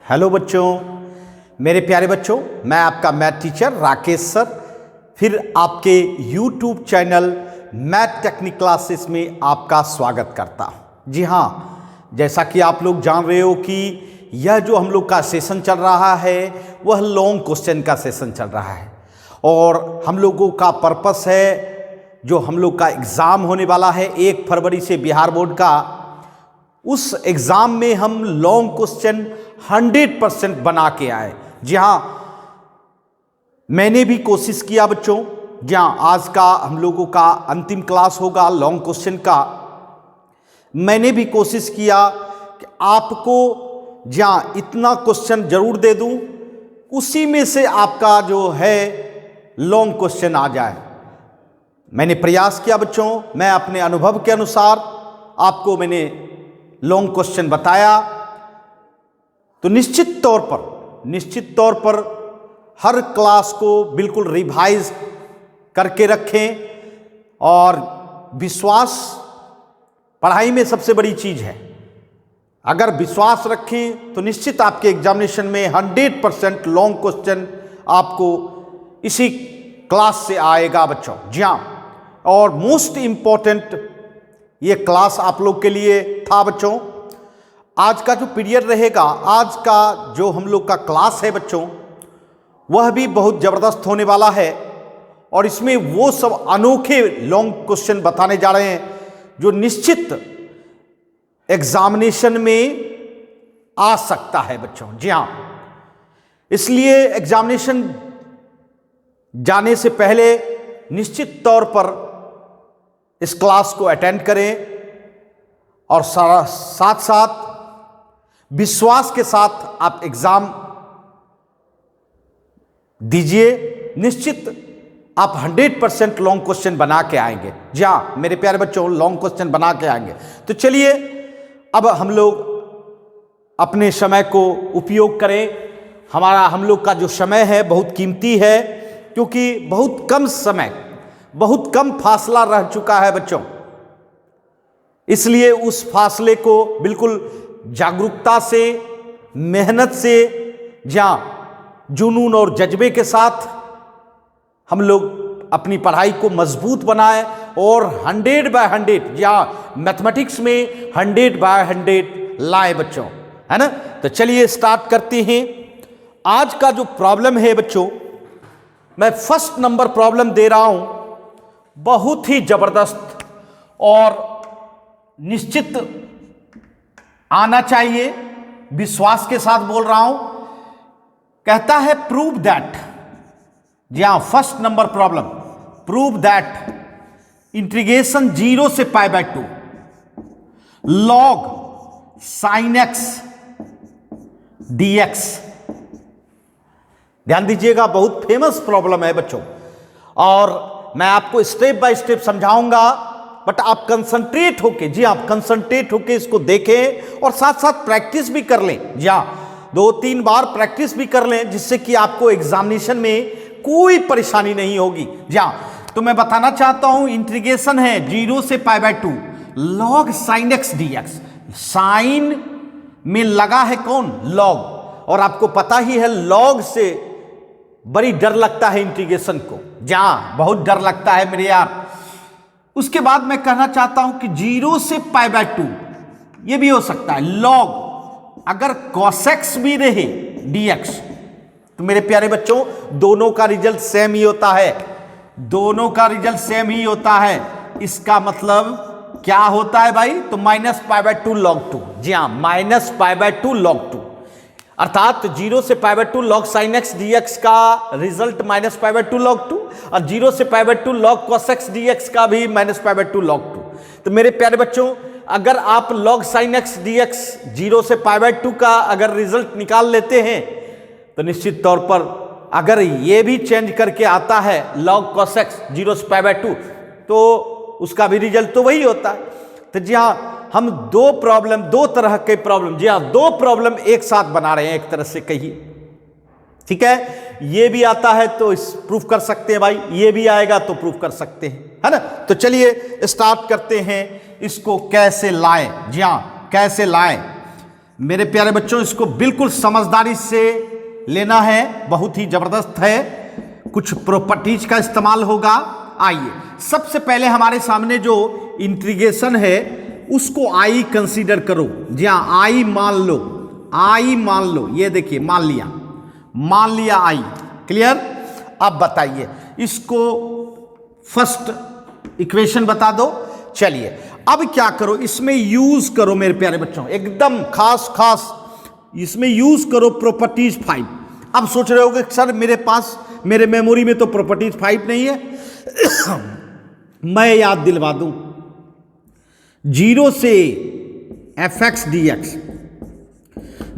Hello बच्चों, मेरे प्यारे बच्चों, मैं आपका मैथ टीचर राकेश सर फिर आपके YouTube channel math technique classes में आपका स्वागत करता हूँ। जी हाँ, जैसा कि आप लोग जान रहे हो कि यह जो हम लोग का सेशन चल रहा है वह लॉन्ग क्वेश्चन का सेशन चल रहा है और हम लोगों का पर्पस है जो हम लोग का एग्ज़ाम होने वाला है 1 फरवरी से बिहार बोर्ड का, उस एग्ज़ाम में हम लॉन्ग क्वेश्चन 100% बना के आए। जी हाँ, मैंने भी कोशिश किया बच्चों। जी हाँ, आज का हम लोगों का अंतिम क्लास होगा लॉन्ग क्वेश्चन का। मैंने भी कोशिश किया कि आपको जहाँ इतना क्वेश्चन जरूर दे दूं, उसी में से आपका जो है लॉन्ग क्वेश्चन आ जाए। मैंने प्रयास किया बच्चों, मैं अपने अनुभव के अनुसार आपको मैंने लॉन्ग क्वेश्चन बताया। तो निश्चित तौर पर हर क्लास को बिल्कुल रिवाइज करके रखें और विश्वास पढ़ाई में सबसे बड़ी चीज़ है। अगर विश्वास रखें तो निश्चित आपके एग्जामिनेशन में 100% लॉन्ग क्वेश्चन आपको इसी क्लास से आएगा बच्चों। जी हाँ, और मोस्ट इम्पॉर्टेंट ये क्लास आप लोग के लिए था बच्चों। आज का जो पीरियड रहेगा, आज का जो हम लोग का क्लास है बच्चों, वह भी बहुत ज़बरदस्त होने वाला है और इसमें वो सब अनोखे लॉन्ग क्वेश्चन बताने जा रहे हैं जो निश्चित एग्जामिनेशन में आ सकता है बच्चों। जी हाँ, इसलिए एग्जामिनेशन जाने से पहले निश्चित तौर पर इस क्लास को अटेंड करें और साथ साथ विश्वास के साथ आप एग्जाम दीजिए। निश्चित आप 100% लॉन्ग क्वेश्चन बना के आएंगे। जी हाँ मेरे प्यारे बच्चों, लॉन्ग क्वेश्चन बना के आएंगे। तो चलिए अब हम लोग अपने समय को उपयोग करें। हम लोग का जो समय है बहुत कीमती है, क्योंकि बहुत कम समय, बहुत कम फासला रह चुका है बच्चों। इसलिए उस फासले को बिल्कुल जागरूकता से, मेहनत से, जहाँ जुनून और जज्बे के साथ हम लोग अपनी पढ़ाई को मजबूत बनाएं और 100/100, जहाँ मैथमेटिक्स में 100/100 लाए बच्चों, है ना। तो चलिए स्टार्ट करते हैं। आज का जो प्रॉब्लम है बच्चों, मैं फर्स्ट नंबर प्रॉब्लम दे रहा हूं, बहुत ही जबरदस्त और निश्चित आना चाहिए, विश्वास के साथ बोल रहा हूं। कहता है प्रूव दैट, जी हां first number problem, prove that integration 0 से π/2 log sin x dx। ध्यान दीजिएगा, बहुत फेमस प्रॉब्लम है बच्चों और मैं आपको स्टेप बाय स्टेप समझाऊंगा, बट आप कंसंट्रेट होके, जी आप कंसंट्रेट होके इसको देखें और साथ साथ प्रैक्टिस भी कर लें। जी हाँ, 2-3 बार प्रैक्टिस भी कर लें, जिससे कि आपको एग्जामिनेशन में कोई परेशानी नहीं होगी। जी हाँ, तो मैं बताना चाहता हूं इंटीग्रेशन है 0 से π/2 log sin x dx। Sine में लगा है कौन? लॉग। और आपको पता ही है लॉग से बड़ी डर लगता है इंटीग्रेशन को। जी हाँ, बहुत डर लगता है मेरे यार। उसके बाद मैं कहना चाहता हूं कि 0 से π/2 ये भी हो सकता है log, अगर cos x भी रहे dx, तो मेरे प्यारे बच्चों दोनों का रिजल्ट सेम ही होता है, दोनों का रिजल्ट सेम ही होता है। इसका मतलब क्या होता है भाई? तो -π/2 log 2। जी हाँ, -π/2 log 2, अर्थात 0 से π/2 log sin x dx का रिजल्ट -π/2 log 2 और 0 से π/2 log cos x dx का भी -π/2 log 2। तो मेरे प्यारे बच्चों, अगर आप log sin x dx 0 से π/2 का अगर रिजल्ट निकाल लेते हैं, तो निश्चित तौर पर अगर ये भी चेंज करके आता है log cos x 0 से π/2, तो उसका भी रिजल्ट तो वही होता है। तो जी हाँ, हम दो तरह के प्रॉब्लम, जी हाँ 2 प्रॉब्लम एक साथ बना रहे हैं, एक तरह से कहिए, ठीक है। ये भी आता है तो इस प्रूफ कर सकते हैं भाई, ये भी आएगा तो प्रूफ कर सकते हैं, है ना। तो चलिए स्टार्ट करते हैं, इसको कैसे लाएं। जी हाँ, कैसे लाएं। मेरे प्यारे बच्चों, इसको बिल्कुल समझदारी से लेना है, बहुत ही जबरदस्त है। कुछ प्रॉपर्टीज का इस्तेमाल होगा। आइए, सबसे पहले हमारे सामने जो इंटीग्रेशन है उसको आई कंसीडर करो। जी हाँ, आई मान लो, आई मान लो, ये देखिए मान लिया आई। क्लियर? अब बताइए इसको फर्स्ट इक्वेशन बता दो। चलिए अब क्या करो, इसमें यूज करो मेरे प्यारे बच्चों, एकदम खास इसमें यूज करो प्रॉपर्टीज 5। अब सोच रहे होगे सर मेरे मेमोरी में तो प्रॉपर्टीज 5 नहीं है। मैं याद दिलवा दूं, 0 से एफ एक्स डी एक्स,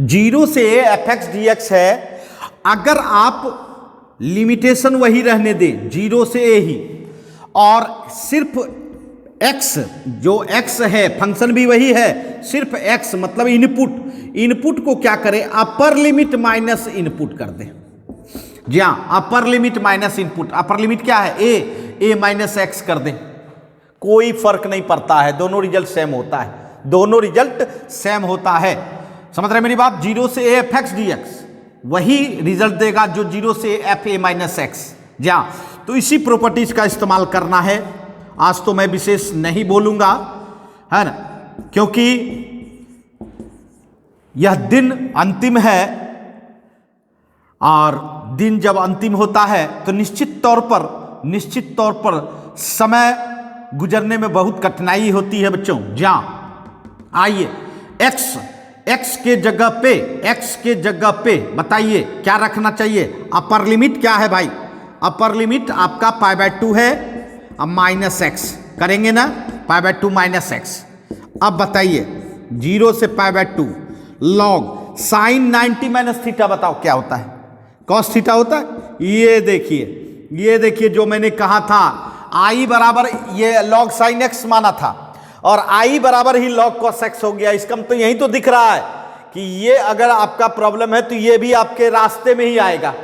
0 से एफ एक्स डी एक्स है। अगर आप लिमिटेशन वही रहने दें 0 से ए ही, और सिर्फ x, जो x है फंक्शन भी वही है, सिर्फ x मतलब इनपुट को क्या करें, अपर लिमिट माइनस इनपुट कर दें। जी हाँ, upper limit minus input. Upper limit क्या है, a माइनस एक्स कर दें, कोई फर्क नहीं पड़ता है, दोनों रिजल्ट सेम होता है, समझ रहे मेरी बात। 0 से A F x D x वही रिजल्ट देगा जो 0 से एफ ए माइनस एक्स। जी हाँ, तो इसी प्रॉपर्टीज का इस्तेमाल करना है। आज तो मैं विशेष नहीं बोलूंगा, है ना, क्योंकि यह दिन अंतिम है, और दिन जब अंतिम होता है तो निश्चित तौर पर समय गुजरने में बहुत कठिनाई होती है बच्चों। जहां आइए, x के जगह पे बताइए क्या रखना चाहिए। अपर लिमिट क्या है भाई, अपर लिमिट आपका π/2 है, अब माइनस एक्स करेंगे ना, π/2 माइनस एक्स। अब बताइए 0 से π/2 लॉग साइन 90 माइनस थीटा, बताओ क्या होता है, कॉस थीटा होता है। ये देखिए जो मैंने कहा था, आई बराबर ये लॉग साइन एक्स माना था, और आई बराबर ही लॉग कॉस एक्स हो गया। इसका तो यही तो दिख रहा है कि ये अगर आपका प्रॉब्लम है तो ये भी आपके रास्ते में ही आएगा,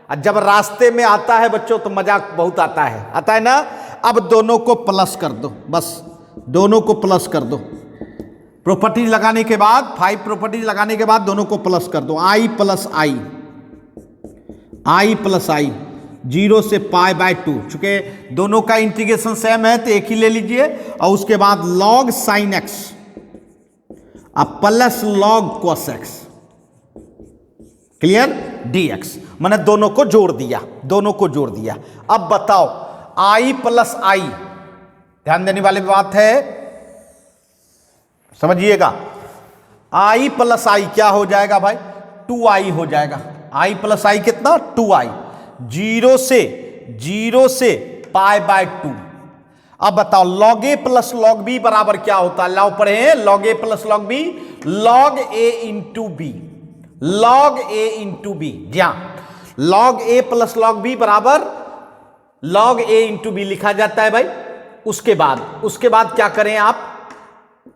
और जब रास्ते में आता है बच्चों तो मजाक बहुत आता है ना। अब दोनों को प्लस कर दो, बस दोनों को प्लस कर दो। प्रॉपर्टीज लगाने के बाद 5 प्रॉपर्टीज लगाने के बाद दोनों को प्लस कर दो। आई प्लस आई 0 से π/2, चूंकि दोनों का इंटीग्रेशन सेम है तो एक ही ले लीजिए, और उसके बाद log sin x अब plus log cos x, clear, dx, मैंने दोनों को जोड़ दिया। अब बताओ i प्लस आई, ध्यान देने वाली बात है, समझिएगा। i प्लस आई क्या हो जाएगा भाई, 2i हो जाएगा। i प्लस आई कितना, 2i। 0 से π/2। अब बताओ log a plus log b बराबर क्या होता है, लाओ पढ़े हैं, log a plus log b, log a into b। जी हाँ, log a plus log b बराबर log a इंटू b लिखा जाता है भाई। उसके बाद क्या करें आप,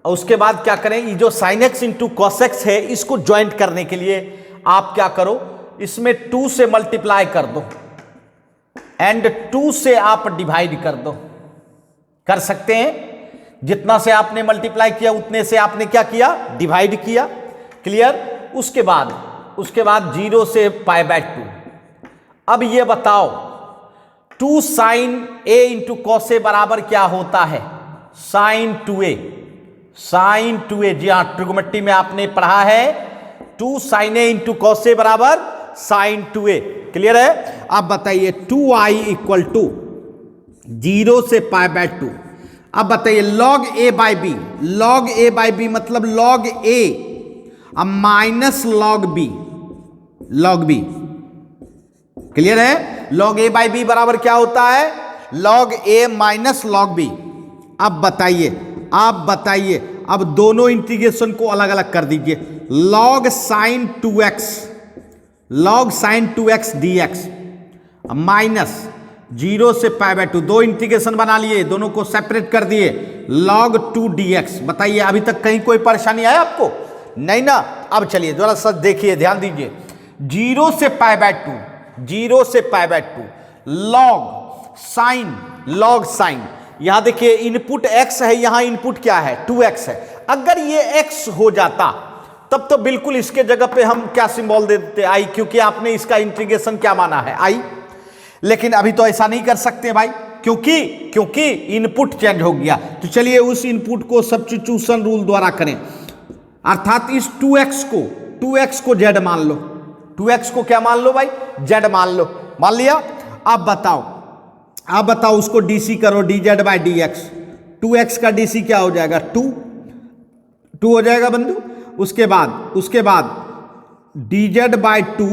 उसके बाद क्या करें, ये जो sin x into cos x है, इसको ज्वाइंट करने के लिए आप क्या करो, इसमें 2 से मल्टीप्लाई कर दो, एंड 2 से आप डिवाइड कर दो। कर सकते हैं, जितना से आपने मल्टीप्लाई किया उतने से आपने क्या किया, डिवाइड किया। क्लियर? उसके बाद 0 से π/2। अब ये बताओ 2 sin a into cos A बराबर क्या होता है, sin 2a। जी हाँ, ट्रिग्नोमेट्री में आपने पढ़ा है 2 sin a into cos A बराबर sin 2a। क्लियर है? अब बताइए 2i इक्वल टू 0 से π/2। अब बताइए log a बाई बी मतलब log a अब माइनस log b। क्लियर है? log a बाई बी बराबर क्या होता है, log a minus log b। अब बताइए अब दोनों इंटीग्रेशन को अलग अलग कर दीजिए। log sin 2x dx minus 0 से π/2, दो इंटीग्रेशन बना लिए, दोनों को सेपरेट कर दिए, log 2 dx। बताइए अभी तक कहीं कोई परेशानी आया आपको? नहीं ना। अब चलिए जरा सा देखिए, ध्यान दीजिए, 0 से π/2 log साइन, यहां देखिए इनपुट x है, यहां इनपुट क्या है 2x है। अगर ये x हो जाता तब तो बिल्कुल इसके जगह पे हम क्या सिंबल दे देते आई, क्योंकि आपने इसका इंटीग्रेशन क्या माना है आई। लेकिन अभी तो ऐसा नहीं कर सकते भाई, क्योंकि इनपुट चेंज हो गया। तो चलिए उस इनपुट को सब्स्टिट्यूशन रूल द्वारा करें, अर्थात इस 2x को z मान लो, 2x को क्या मान लो भाई, z मान लो, मान लिया। अब बताओ उसको डीसी करो, dz बाई dx, 2x का डीसी क्या हो जाएगा, 2 हो जाएगा बंधु। उसके बाद dz बाई 2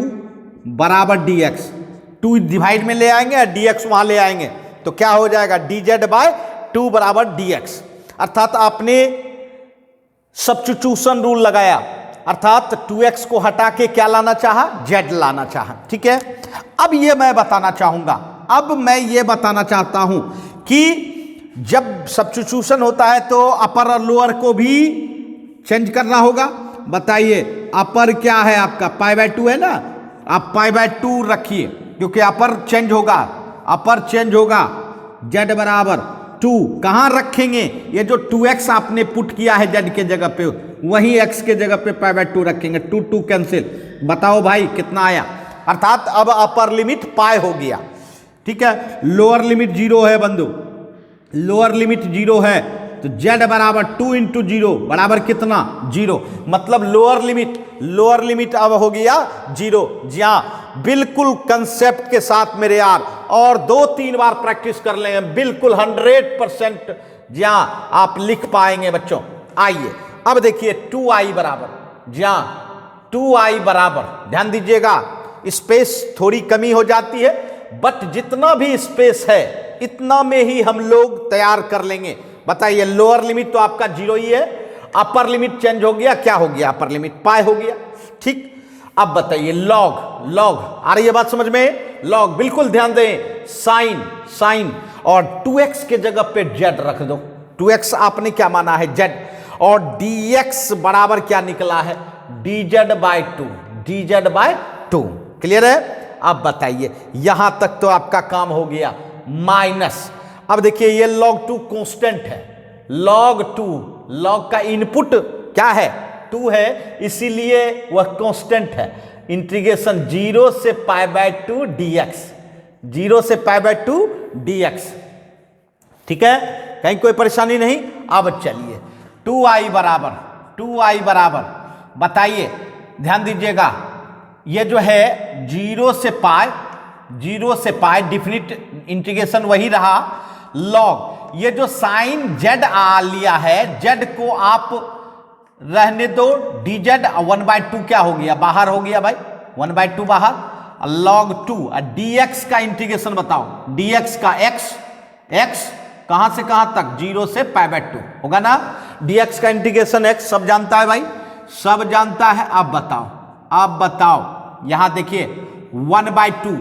बराबर dx, 2 डिवाइड में ले आएंगे और dx वहां ले आएंगे, तो क्या हो जाएगा, dz बाई 2 बराबर dx। अर्थात आपने सब्स्टिट्यूशन रूल लगाया, अर्थात 2x को हटा के क्या लाना चाहा, z लाना चाहा। ठीक है, अब मैं ये बताना चाहता हूं कि जब सब्स्टिट्यूशन होता है तो अपर और लोअर को भी चेंज करना होगा। बताइए अपर क्या है आपका, π/2 है ना, आप π/2 रखिए, क्योंकि अपर चेंज होगा, z बराबर 2 कहां रखेंगे, ये जो 2x आपने पुट किया है z के जगह पे, वही x के जगह पे π/2 रखेंगे, 2 कैंसिल। बताओ भाई कितना आया, अर्थात अब अपर लिमिट पाई हो गया। ठीक है, लोअर लिमिट 0 है बंधु, लोअर लिमिट 0 है, तो z बराबर 2 इंटू 0 बराबर कितना, 0। मतलब लोअर लिमिट अब हो गया 0। जी हाँ, बिल्कुल कंसेप्ट के साथ मेरे यार, और 2-3 बार प्रैक्टिस कर लेंगे, बिल्कुल 100% जी हाँ आप लिख पाएंगे बच्चों। आइए अब देखिए 2i बराबर, जी हाँ 2i बराबर, ध्यान दीजिएगा स्पेस थोड़ी कमी हो जाती है, बट जितना भी स्पेस है इतना में ही हम लोग तैयार कर लेंगे। बताइए लोअर लिमिट तो आपका 0 ही है, अपर लिमिट चेंज हो गया, क्या हो गया, अपर लिमिट पाई हो गया। ठीक, अब बताइए लॉग आ रही है बात समझ में, लॉग बिल्कुल ध्यान दें, साइन और 2x के जगह पे z रख दो, 2x आपने क्या माना है, z, और dx बराबर क्या निकला है, dz बाई 2। क्लियर है। अब बताइए यहां तक तो आपका काम हो गया, माइनस। अब देखिए ये log 2 कांस्टेंट है, log का इनपुट क्या है, 2 है, इसीलिए वह कांस्टेंट है। इंटीग्रेशन 0 से π/2 dx, 0 से π/2 dx। ठीक है, कहीं कोई परेशानी नहीं। अब चलिए 2i बराबर, बताइए ध्यान दीजिएगा, ये जो है 0 से पाई डिफिनिट इंटीग्रेशन वही रहा, लॉग ये जो साइन z आ लिया है, z को आप रहने दो, dz 1/2 क्या हो गया, बाहर हो गया भाई, 1/2 बाहर, log 2 dx का इंटीग्रेशन बताओ, dx का x कहां से कहां तक, 0 से π/2 होगा ना, dx का इंटीग्रेशन x सब जानता है भाई, सब जानता है। अब बताओ यहां देखिए 1/2।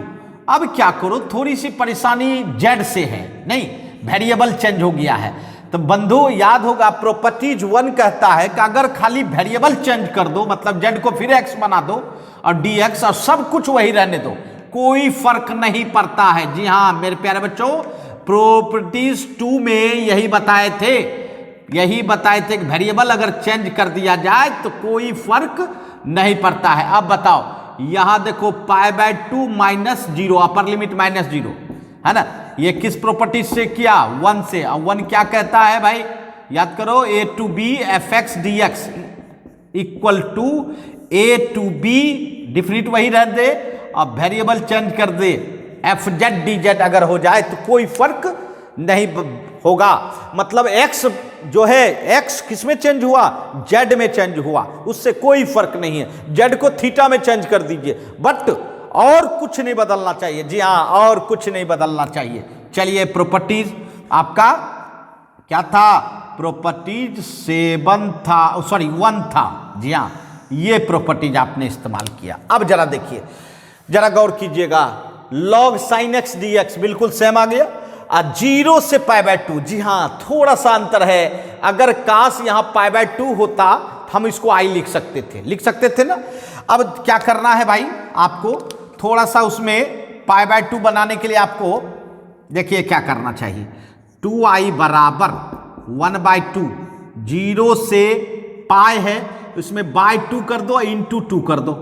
अब क्या करो, थोड़ी सी परेशानी z से है, नहीं वेरिएबल चेंज हो गया है, तो बंधु याद होगा प्रॉपर्टीज 1 कहता है कि अगर खाली वेरिएबल चेंज कर दो, मतलब z को फिर x बना दो और dx और सब कुछ वही रहने दो, कोई फर्क नहीं पड़ता है। जी हाँ मेरे प्यारे बच्चों, प्रॉपर्टीज 2 में यही बताए थे कि वेरिएबल अगर चेंज कर दिया जाए तो कोई फर्क नहीं पड़ता है। अब बताओ यहां देखो π/2 -0, अपर लिमिट -0 है ना, ये किस प्रॉपर्टी से किया, 1 से। अब 1 क्या कहता है भाई, याद करो, a to b fx dx equal to a to b, definite वही रह दे, अब वेरिएबल चेंज कर दे, fz dz अगर हो जाए तो कोई फर्क नहीं होगा। मतलब x जो है, x किस में चेंज हुआ, z में चेंज हुआ, उससे कोई फर्क नहीं है, z को थीटा में चेंज कर दीजिए, बट और कुछ नहीं बदलना चाहिए। जी हाँ, और कुछ नहीं बदलना चाहिए। चलिए प्रॉपर्टीज आपका क्या था, प्रॉपर्टीज 1 था। जी हाँ, ये प्रॉपर्टीज आपने इस्तेमाल किया। अब जरा देखिए, जरा गौर कीजिएगा, log sin x dx बिल्कुल सेम आ गया, 0 से π/2। जी हाँ, थोड़ा सा अंतर है, अगर काश यहां π/2 होता हम इसको i लिख सकते थे ना। अब क्या करना है भाई, आपको थोड़ा सा उसमें π/2 बनाने के लिए आपको देखिए क्या करना चाहिए, 2i बराबर 1/2, 0 से पाई है, तो इसमें बाय 2 कर दो, इंटू 2 कर दो।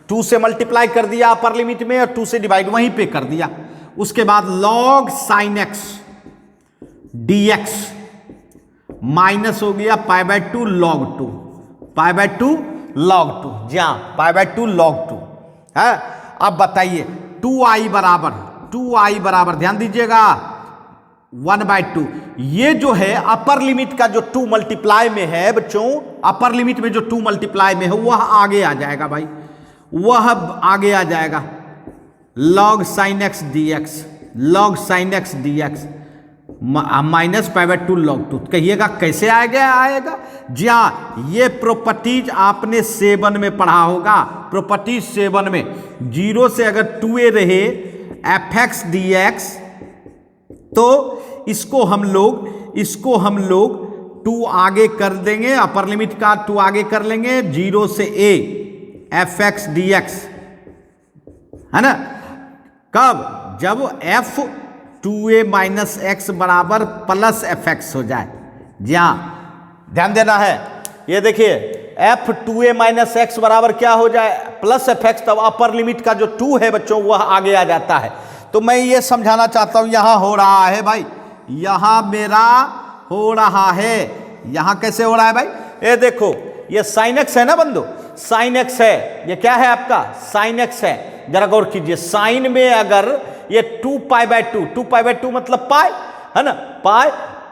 2 से मल्टीप्लाई कर दिया अपर लिमिट में और 2 से डिवाइड वहीं पे कर दिया। उसके बाद log sin x dx minus हो गया π/2 log 2, π/2 log 2। जी हाँ, π/2 log 2 है। अब बताइए 2i बराबर ध्यान दीजिएगा 1/2। ये जो है अपर लिमिट का जो 2 मल्टीप्लाई में है बच्चों, अपर लिमिट में जो 2 मल्टीप्लाई में है वह आगे आ जाएगा भाई, वह आगे आ जाएगा log sin x dx, log sin x dx minus π/2 log 2। कहिएगा कैसे आएगा? जी हाँ, ये प्रॉपर्टीज आपने 7 में पढ़ा होगा। प्रॉपर्टीज 7 में 0 से अगर 2a रहे fx dx, तो इसको हम लोग 2 आगे कर देंगे, अपर लिमिट का 2 आगे कर लेंगे, 0 से a fx dx, है ना। कब? जब f 2a माइनस एक्स बराबर प्लस fx हो जाए। जी हाँ, ध्यान देना है। ये देखिए f 2a माइनस एक्स बराबर क्या हो जाए? प्लस fx, तब अपर लिमिट का जो 2 है बच्चों वह आगे आ जाता है। तो मैं ये समझाना चाहता हूं, यहां हो रहा है भाई, यहां मेरा हो रहा है। यहां कैसे हो रहा है भाई? ये देखो, ये साइन एक्स है ना बंधु, साइन एक्स है। ये क्या है आपका? साइन एक्स है। जरा गौर कीजिए, साइन में अगर ये 2π/2 मतलब पाई है ना,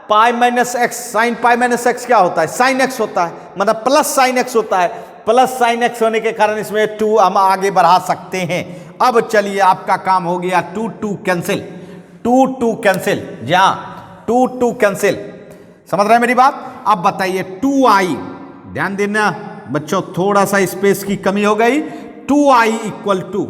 pi minus x, sine pi minus x क्या होता है? साइन एक्स होता है, मतलब प्लस साइन एक्स होता है। प्लस साइन एक्स होने के कारण इसमें 2 हम आगे बढ़ा सकते हैं। अब चलिए, आपका काम हो गया 2 कैंसिल, 2 कैंसिल। जी हाँ, 2 कैंसिल। समझ रहे हैं मेरी बात? अब बताइए 2i, ध्यान देना बच्चों, थोड़ा सा स्पेस की कमी हो गई। 2i इक्वल टू,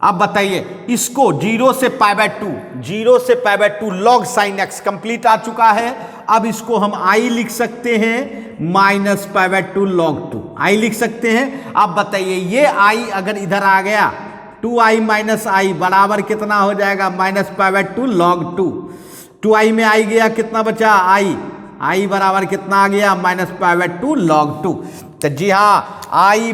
अब बताइए इसको 0 से π/2 log sin x कंप्लीट आ चुका है। अब इसको हम i लिख सकते हैं माइनस π/2 log 2, i लिख सकते हैं। अब बताइए ये i अगर इधर आ गया, 2i माइनस i बराबर कितना हो जाएगा? Minus π/2 log 2। 2i में i गया, कितना बचा? i बराबर कितना आ गया? Minus π/2 log 2। तो जी हाँ, i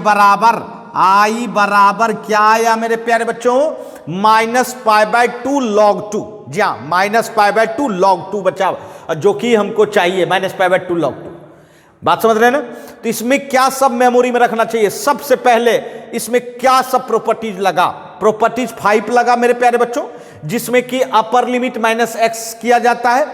बराबर क्या आया मेरे प्यारे बच्चों? Minus π/2 log 2। जी हाँ, माइनस π/2 log 2 बचा, जो कि हमको चाहिए, माइनस π/2 log 2। बात समझ रहे हैं ना? तो इसमें क्या सब मेमोरी में रखना चाहिए? सबसे पहले इसमें क्या सब प्रॉपर्टीज लगा? प्रॉपर्टीज 5 लगा मेरे प्यारे बच्चों, जिसमें कि अपर लिमिट माइनस एक्स किया जाता है।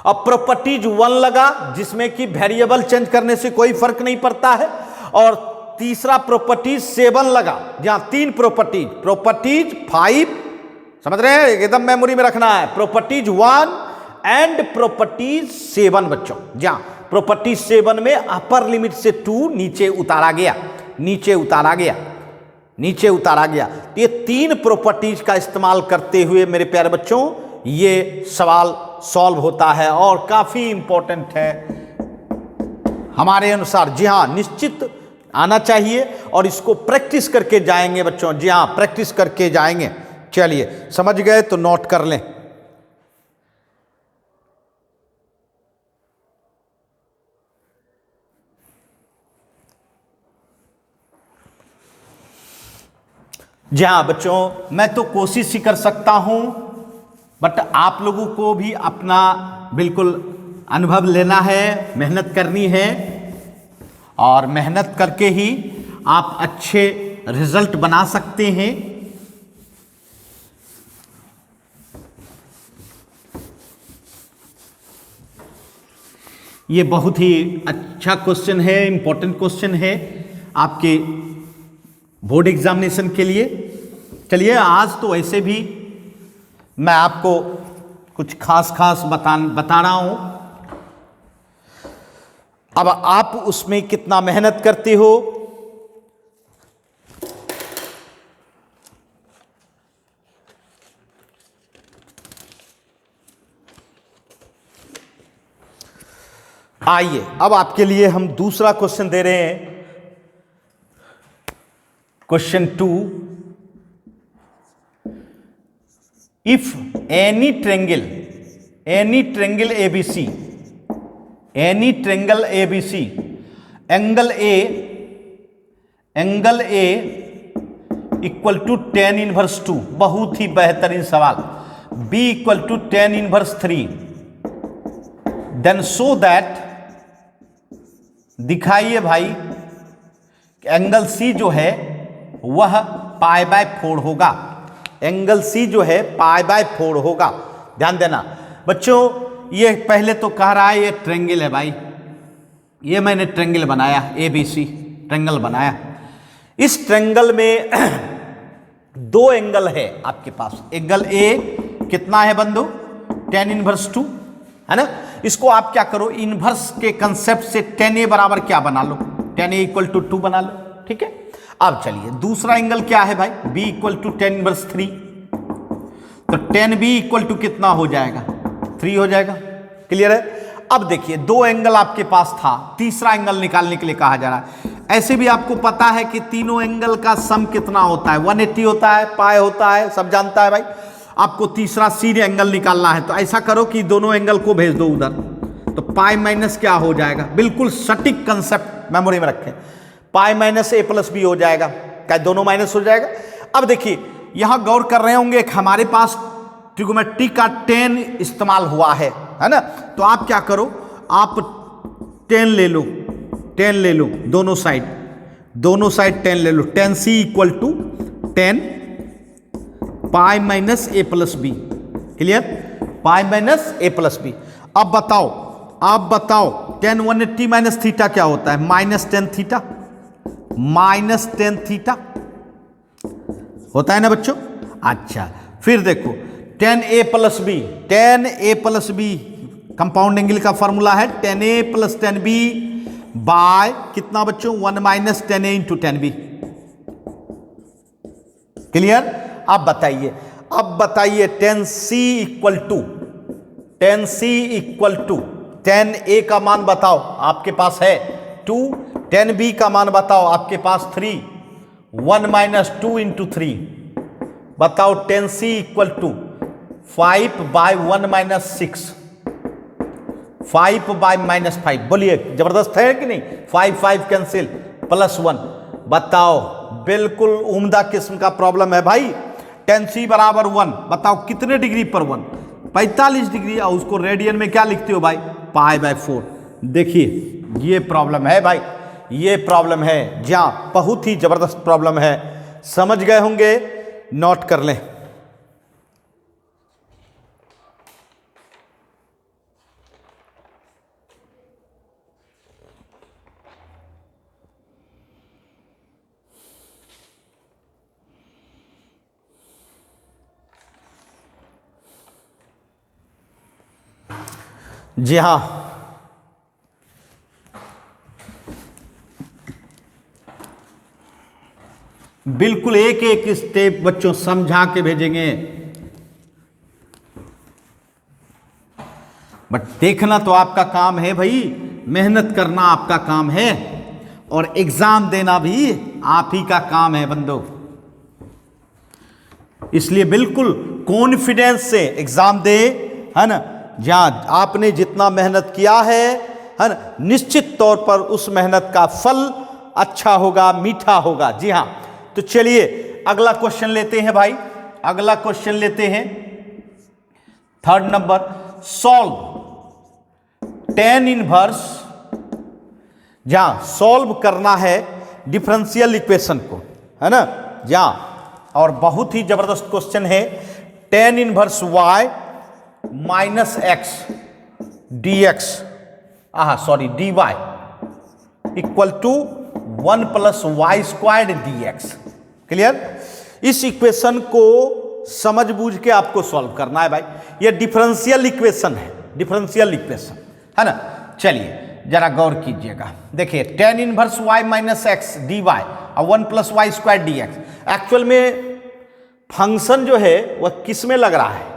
अब प्रॉपर्टीज 1 लगा, जिसमें कि वेरिएबल चेंज करने से कोई फर्क नहीं पड़ता है। और तीसरा प्रॉपर्टीज 7 लगा, जहां 3 प्रॉपर्टीज 5, समझ रहे हैं? एकदम मेमोरी में रखना है। प्रॉपर्टीज 1 एंड प्रॉपर्टीज 7 बच्चों। जहां प्रॉपर्टीज 7 में अपर लिमिट से 2 नीचे उतारा गया। ये 3 प्रॉपर्टीज का इस्तेमाल करते हुए मेरे प्यारे बच्चों ये सवाल सॉल्व होता है और काफी इंपॉर्टेंट है हमारे अनुसार। जी हाँ, निश्चित आना चाहिए और इसको प्रैक्टिस करके जाएंगे बच्चों। जी हाँ, प्रैक्टिस करके जाएंगे। चलिए, समझ गए तो नोट कर लें। जी हाँ बच्चों, मैं तो कोशिश ही कर सकता हूं, बट आप लोगों को भी अपना बिल्कुल अनुभव लेना है, मेहनत करनी है, और मेहनत करके ही आप अच्छे रिजल्ट बना सकते हैं। ये बहुत ही अच्छा क्वेश्चन है, इंपॉर्टेंट क्वेश्चन है आपके बोर्ड एग्जामिनेशन के लिए। चलिए, आज तो ऐसे भी मैं आपको कुछ खास बता रहा हूं। अब आप उसमें कितना मेहनत करते हो, आइए अब आपके लिए हम दूसरा क्वेश्चन दे रहे हैं। Question 2, if any triangle ABC angle A equal to tan inverse 2, बहुत ही बेहतरीन सवाल। B equal to tan inverse 3, then so that, दिखाइए भाई एंगल C जो है वह π/4 होगा। एंगल C जो है π/4 होगा। ध्यान देना बच्चों, ये पहले तो कह रहा है ये ट्रेंगल है भाई, ये मैंने ट्रेंगल बनाया, ABC ट्रेंगल बनाया। इस ट्रेंगल में दो एंगल है आपके पास। एंगल A कितना है बंधु? tan इनवर्स 2 है ना। इसको आप क्या करो, इनवर्स के कंसेप्ट से tan A बराबर क्या बना लो, tan A इक्वल टू 2 बना लो, ठीक है। अब चलिए दूसरा एंगल क्या है भाई? B equal to tan inverse 3, तो tan B इक्वल टू कितना हो जाएगा? 3 हो जाएगा। क्लियर है। अब देखिए दो एंगल आपके पास था, तीसरा एंगल निकालने के लिए कहा जा रहा है। ऐसे भी आपको पता है कि तीनों एंगल का सम कितना होता है, 180 होता है, पाई होता है, सब जानता है भाई। आपको तीसरा सी एंगल निकालना है, तो ऐसा करो कि दोनों एंगल को भेज दो उधर, तो पाई माइनस क्या हो जाएगा? बिल्कुल सटीक कंसेप्ट मेमोरी में रखें, पाई माइनस ए प्लस बी हो जाएगा। क्या दोनों माइनस हो जाएगा? अब देखिए यहां गौर कर रहे होंगे, हमारे पास ट्रिगोमेट्री का tan इस्तेमाल हुआ है ना। तो आप क्या करो, आप tan ले लो, tan ले लो, दोनों साइड tan ले लो। tan C equal to tan pi minus A plus B. Clear? Pi minus A plus B. अब बताओ tan 180 माइनस थीटा क्या होता है? माइनस tan थीटा होता है ना बच्चों। अच्छा फिर देखो tan A plus B, compound angle का फॉर्मूला है tan A plus tan B by कितना बच्चों? 1 minus tan A into tan B। Clear? अब बताइए tan C equal to tan A का मान बताओ, आपके पास है 2, tan B का मान बताओ, आपके पास 3, 1 माइनस 2 इंटू 3, बताओ tan C equal to 5 by 1 minus 6, 5 by minus 5। बोलिए जबरदस्त है कि नहीं? 5 कैंसिल, प्लस 1। बताओ बिल्कुल उम्दा किस्म का प्रॉब्लम है भाई। tan C बराबर 1, बताओ कितने डिग्री पर 1? 45 डिग्री। और उसको रेडियन में क्या लिखते हो भाई? π/4। देखिए ये प्रॉब्लम है भाई, ये प्रॉब्लम है, जहां बहुत ही जबरदस्त प्रॉब्लम है। समझ गए होंगे, नोट कर लें। जी हाँ, बिल्कुल एक एक स्टेप बच्चों समझा के भेजेंगे, बट देखना तो आपका काम है भाई, मेहनत करना आपका काम है, और एग्जाम देना भी आप ही का काम है बंदो। इसलिए बिल्कुल कॉन्फिडेंस से एग्जाम दे, है ना। जहां आपने जितना मेहनत किया है ना, निश्चित तौर पर उस मेहनत का फल अच्छा होगा, मीठा होगा। जी हाँ, तो चलिए अगला क्वेश्चन लेते हैं भाई। अगला क्वेश्चन लेते हैं 3rd number. Solve tan inverse, जहां सॉल्व करना है डिफरेंशियल इक्वेशन को, है ना, जहां, और बहुत ही जबरदस्त क्वेश्चन है। tan inverse y minus x dx, dy equal to 1 plus y squared dx। Clear? इस इक्वेशन को समझ बूझ के आपको सॉल्व करना है भाई। ये डिफरेंशियल इक्वेशन है, डिफरेंशियल इक्वेशन है ना। चलिए जरा गौर कीजिएगा। देखिए tan inverse y minus x dy और 1 plus y square dx, actual में फंक्शन जो है वह किस में लग रहा है?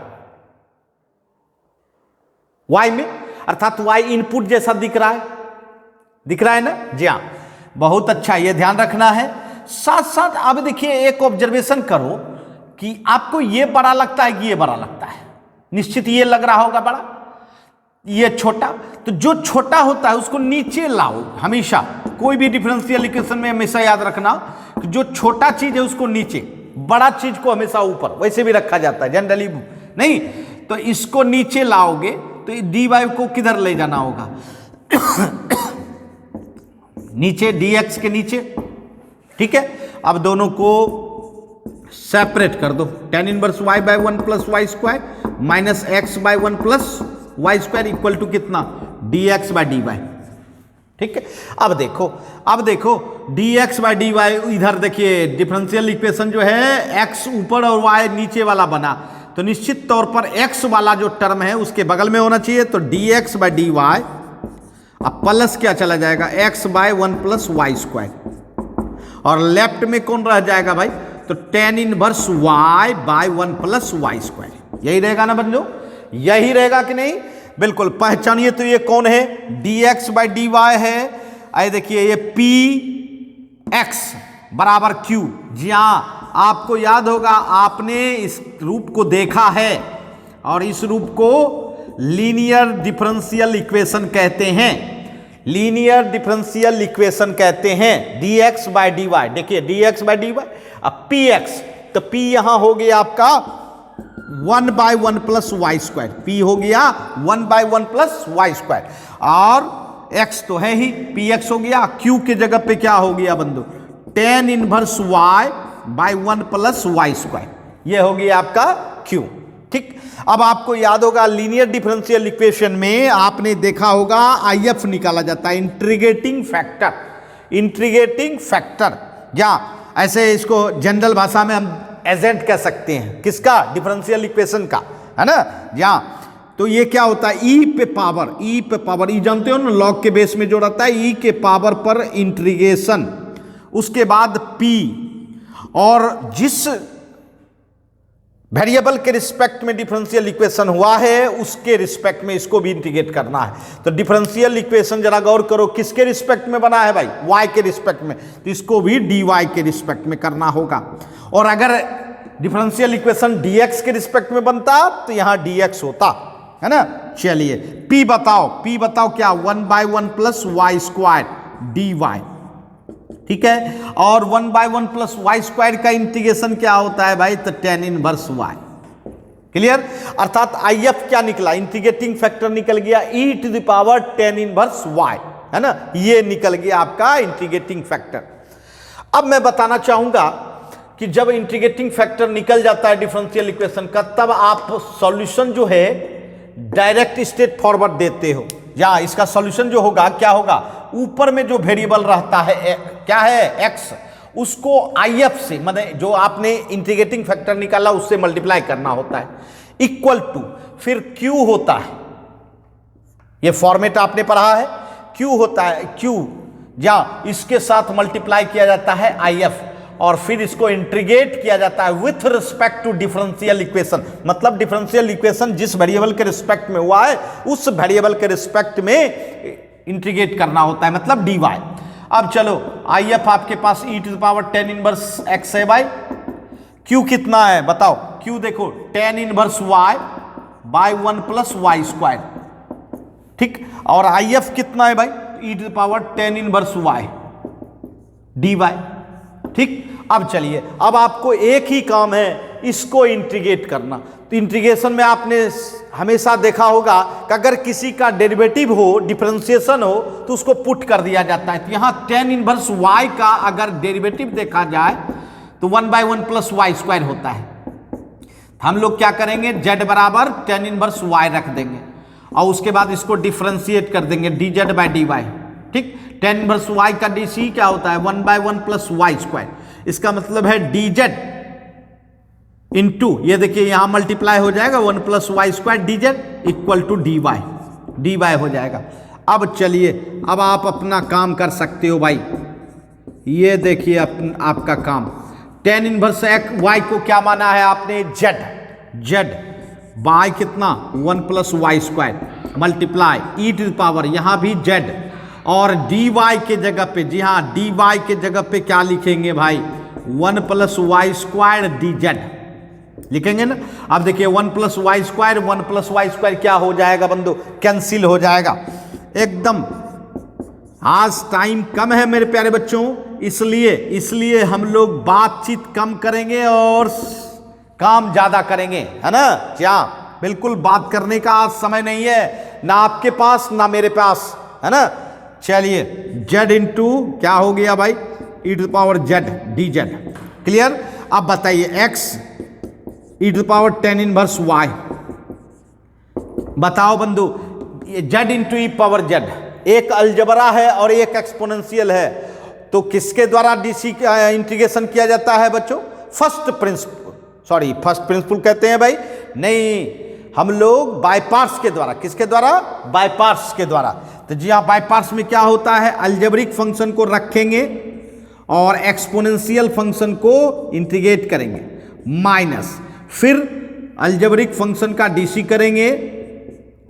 y में, अर्थात y इनपुट जैसा दिख रहा है ना। जी हाँ, बहुत अच्छा, ये ध्यान रखना है। साथ साथ अब देखिए एक ऑब्जर्वेशन करो कि आपको ये बड़ा लगता है कि ये बड़ा लगता है। निश्चित ये लग रहा होगा बड़ा, ये छोटा, तो जो छोटा होता है उसको नीचे लाओ हमेशा, कोई भी डिफरेंशियल इक्वेशन में हमेशा याद रखना कि जो छोटा चीज है उसको नीचे, बड़ा चीज को हमेशा ऊपर, वैसे भी रखा जाता है जनरली नहीं। तो इसको नीचे लाओगे तो dy को किधर ले जाना होगा नीचे, dx के नीचे, ठीक है। अब दोनों को सेपरेट कर दो, tan inverse y by 1 plus y square minus x by 1 plus y square equal to कितना, dx बाय dy, ठीक है। अब देखो dx बाय dy, इधर देखिए डिफरेंशियल इक्वेशन जो है x ऊपर और y नीचे वाला बना, तो निश्चित तौर पर x वाला जो टर्म है उसके बगल में होना चाहिए, तो dx बाय dy, अब प्लस क्या चला जाएगा, x by 1 plus y square, और लेफ्ट में कौन रह जाएगा भाई, तो tan inverse y by 1 plus y square. यही रहेगा ना बंधु, यही रहेगा कि नहीं, बिल्कुल पहचानिए। तो ये कौन है, dx बाय dy है। आइए देखिए ये px बराबर q, जी हाँ आपको याद होगा, आपने इस रूप को देखा है और इस रूप को लीनियर डिफरेंशियल इक्वेशन कहते हैं, लीनियर डिफरेंशियल इक्वेशन कहते हैं, dx बाय dy। देखिए dx बाय dy, अब px, तो p यहां हो गया आपका 1 by 1 plus y square, p हो गया 1 बाय 1 प्लस वाई स्क्वायर, और x तो है ही, px हो गया। q के जगह पे क्या हो गया बंधु, tan inverse y by 1 plus y square, ये हो गया आपका q, ठीक। अब आपको याद होगा लीनियर डिफरेंशियल इक्वेशन में आपने देखा होगा IF निकाला जाता है, इंटीग्रेटिंग फैक्टर, इंटीग्रेटिंग फैक्टर, या ऐसे इसको जनरल भाषा में हम एजेंट कह सकते हैं, किसका, डिफरेंशियल इक्वेशन का, है ना। या तो ये क्या होता है, e पे पावर, e जानते हो ना लॉग के बेस में जो रहता है, e के पावर पर इंटीग्रेशन, उसके बाद p, और जिस वेरिएबल के रिस्पेक्ट में डिफरेंशियल इक्वेशन हुआ है उसके रिस्पेक्ट में इसको भी इंटीग्रेट करना है। तो डिफरेंशियल इक्वेशन जरा गौर करो किसके रिस्पेक्ट में बना है भाई, y के रिस्पेक्ट में, तो इसको भी dy के रिस्पेक्ट में करना होगा। और अगर डिफरेंशियल इक्वेशन dx के रिस्पेक्ट में बनता तो यहां dx होता, है ना। चलिए p बताओ क्या, 1 by 1 plus y square dy, ठीक है। और 1 बाय 1 प्लस वाई स्क्वायर का इंटीग्रेशन क्या होता है भाई, तो tan इनवर्स y, क्लियर। अर्थात IF क्या निकला, इंटीग्रेटिंग फैक्टर निकल गया e to the power tan inverse y, है ना, ये निकल गया आपका इंटीग्रेटिंग फैक्टर। अब मैं बताना चाहूंगा कि जब इंटीग्रेटिंग फैक्टर निकल जाता है डिफरेंशियल इक्वेशन का, तब आप सॉल्यूशन जो है डायरेक्ट स्ट्रेट फॉरवर्ड देते हो, या इसका सॉल्यूशन जो होगा क्या होगा, ऊपर में जो वेरिएबल रहता है क्या है x, उसको IF से, मतलब जो आपने इंटीग्रेटिंग फैक्टर निकाला उससे मल्टीप्लाई करना होता है, इक्वल टू, फिर q होता है, ये फॉर्मेट आपने पढ़ा है, q होता है, q या इसके साथ मल्टीप्लाई किया जाता है IF, और फिर इसको इंटीग्रेट किया जाता है with respect to differential equation, मतलब डिफरेंशियल इक्वेशन जिस वेरिएबल के रिस्पेक्ट में हुआ है उस वेरिएबल के रिस्पेक्ट में इंटीग्रेट करना होता है, मतलब dy। अब चलो IF आपके पास e to the power tan inverse x है भाई, q कितना है बताओ, q देखो tan inverse y by 1 plus y square, ठीक। और IF कितना है भाई, e to the power tan inverse y dy, ठीक। अब चलिए, अब आपको एक ही काम है, इसको इंटीग्रेट करना। तो इंटीग्रेशन में आपने हमेशा देखा होगा कि अगर किसी का डेरिवेटिव हो, डिफरेंशिएशन हो, तो उसको पुट कर दिया जाता है। तो यहां tan इनवर्स y का अगर डेरिवेटिव देखा जाए तो 1 बाय 1 प्लस वाई स्क्वायर होता है। हम लोग क्या करेंगे, z बराबर tan इनवर्स y रख देंगे और उसके बाद इसको डिफरेंशिएट कर देंगे dz बाय dy, ठीक। tan इनवर्स y का dc क्या होता है, 1 बाय 1 प्लस वाई स्क्वायर, इसका मतलब है dz इंटू, ये देखिए यहां मल्टीप्लाई हो जाएगा 1 plus y square dz equal to dy हो जाएगा। अब चलिए, अब आप अपना काम कर सकते हो भाई, ये देखिए आपका काम, tan इनवर्स y को क्या माना है आपने, z बाय कितना 1 plus y square multiply e to the power, यहां भी z, और dy के जगह पे, जी हाँ dy के जगह पे क्या लिखेंगे भाई, 1 प्लस वाई स्क्वायर dz लिखेंगे ना। अब देखिए 1 plus y square, 1 plus y square क्या हो जाएगा बंधु, कैंसिल हो जाएगा एकदम, आज टाइम कम है मेरे प्यारे बच्चों, इसलिए हम लोग बातचीत कम करेंगे और काम ज्यादा करेंगे, है ना। क्या बिल्कुल बात करने का आज समय नहीं है, ना आपके पास ना मेरे पास, है ना। चलिए z इंटू क्या हो गया भाई, e to power z dz, clear. अब बताइए x e to power 10 inverse y, बताओ बंधु, z into e power z एक अलजबरा है और एक एक्सपोनेंशियल है, तो किसके द्वारा डीसी इंटीग्रेशन किया जाता है बच्चों, फर्स्ट प्रिंसिपल कहते हैं भाई, नहीं, हम लोग बाय पार्ट्स के द्वारा, किसके द्वारा, बाय पार्ट्स के द्वारा। तो जी हाँ, बाय पार्ट्स में क्या होता है, अलजेब्रिक फंक्शन को रखेंगे और एक्सपोनेंशियल फंक्शन को इंटीग्रेट करेंगे, माइनस फिर अलजेब्रिक फंक्शन का डीसी करेंगे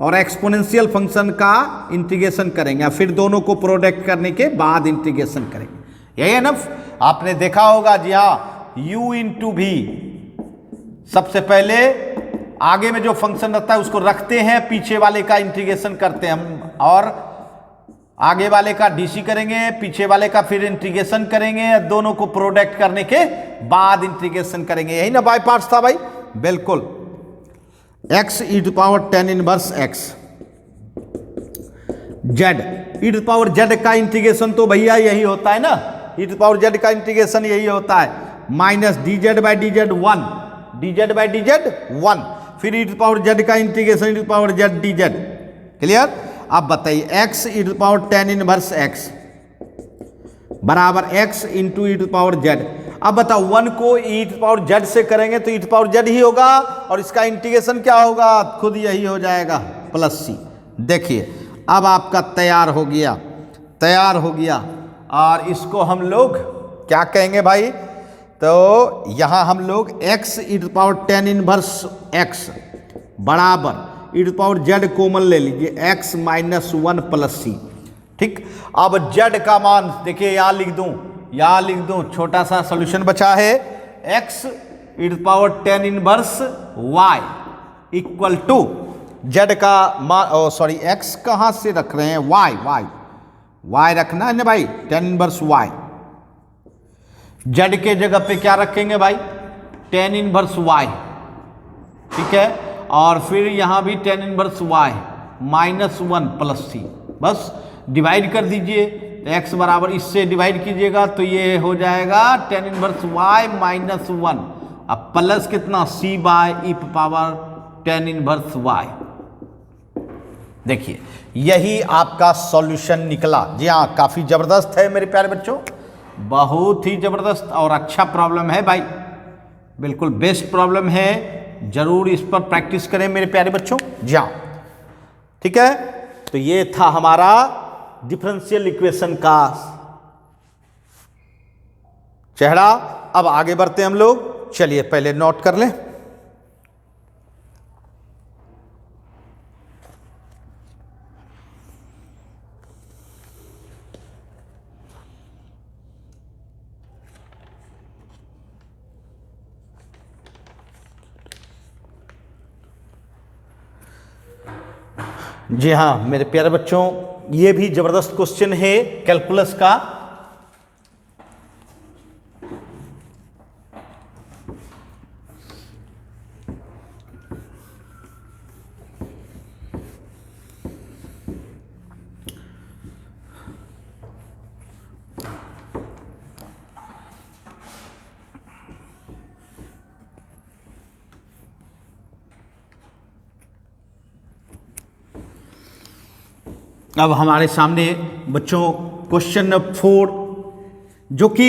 और एक्सपोनेंशियल फंक्शन का इंटीग्रेशन करेंगे, फिर दोनों को प्रोडक्ट करने के बाद इंटीग्रेशन करेंगे। यही है ना, आपने देखा होगा। जी हाँ, u इंटू भी, सबसे पहले आगे में जो फंक्शन रहता है उसको रखते हैं, पीछे वाले का इंटीग्रेशन करते हैं हम, और आगे वाले का डीसी करेंगे, पीछे वाले का फिर इंटीग्रेशन करेंगे, दोनों को प्रोडक्ट करने के बाद इंटीग्रेशन करेंगे। यही ना बाय पार्ट्स था भाई, बिल्कुल। x e to power 10 inverse x, z e to power z का इंटीग्रेशन तो भैया यही होता है ना, e टू पावर z का इंटीग्रेशन यही होता है, minus dz by dz 1, dz by dz 1, फिर e टू पावर z का integration e to power z dz, clear. अब बताइए x e to power 10 inverse x बराबर x into e to power z। अब बताओ 1 को e टू पावर z से करेंगे तो e टू पावर z ही होगा, और इसका इंटीग्रेशन क्या होगा, खुद यही हो जाएगा, प्लस c। देखिए अब आपका तैयार हो गया, और इसको हम लोग क्या कहेंगे भाई, तो यहां हम लोग x e to power 10 inverse x बराबर e to power z common ले लीजिए, x माइनस 1 प्लस c, ठीक। अब z का मान देखिए, यहां लिख दूं, छोटा सा सॉल्यूशन बचा है, x e to power 10 inverse y equal to z का मान, सॉरी x कहां से रख रहे हैं, y रखना है ना भाई, 10 इनवर्स y, z के जगह पे क्या रखेंगे भाई, 10 इनवर्स y, ठीक है, और फिर यहां भी 10 inverse y minus 1 plus c, बस डिवाइड कर दीजिए, तो x बराबर इससे डिवाइड कीजिएगा तो ये हो जाएगा 10 इनवर्स y माइनस 1, अब प्लस कितना c बाय ई पावर 10 इनवर्स y। देखिए यही आपका सॉल्यूशन निकला। जी हाँ, काफी जबरदस्त है मेरे प्यारे बच्चों, बहुत ही जबरदस्त और अच्छा प्रॉब्लम है भाई, बिल्कुल बेस्ट प्रॉब्लम है, जरूर इस पर प्रैक्टिस करें मेरे प्यारे बच्चों। जी हाँ, ठीक है, तो ये था हमारा डिफरेंशियल इक्वेशन का चेहरा। अब आगे बढ़ते हैं हम लोग, चलिए पहले नोट कर लें। जी हाँ मेरे प्यारे बच्चों, ये भी जबरदस्त क्वेश्चन है कैलकुलस का। अब हमारे सामने बच्चों क्वेश्चन नंबर 4, जो कि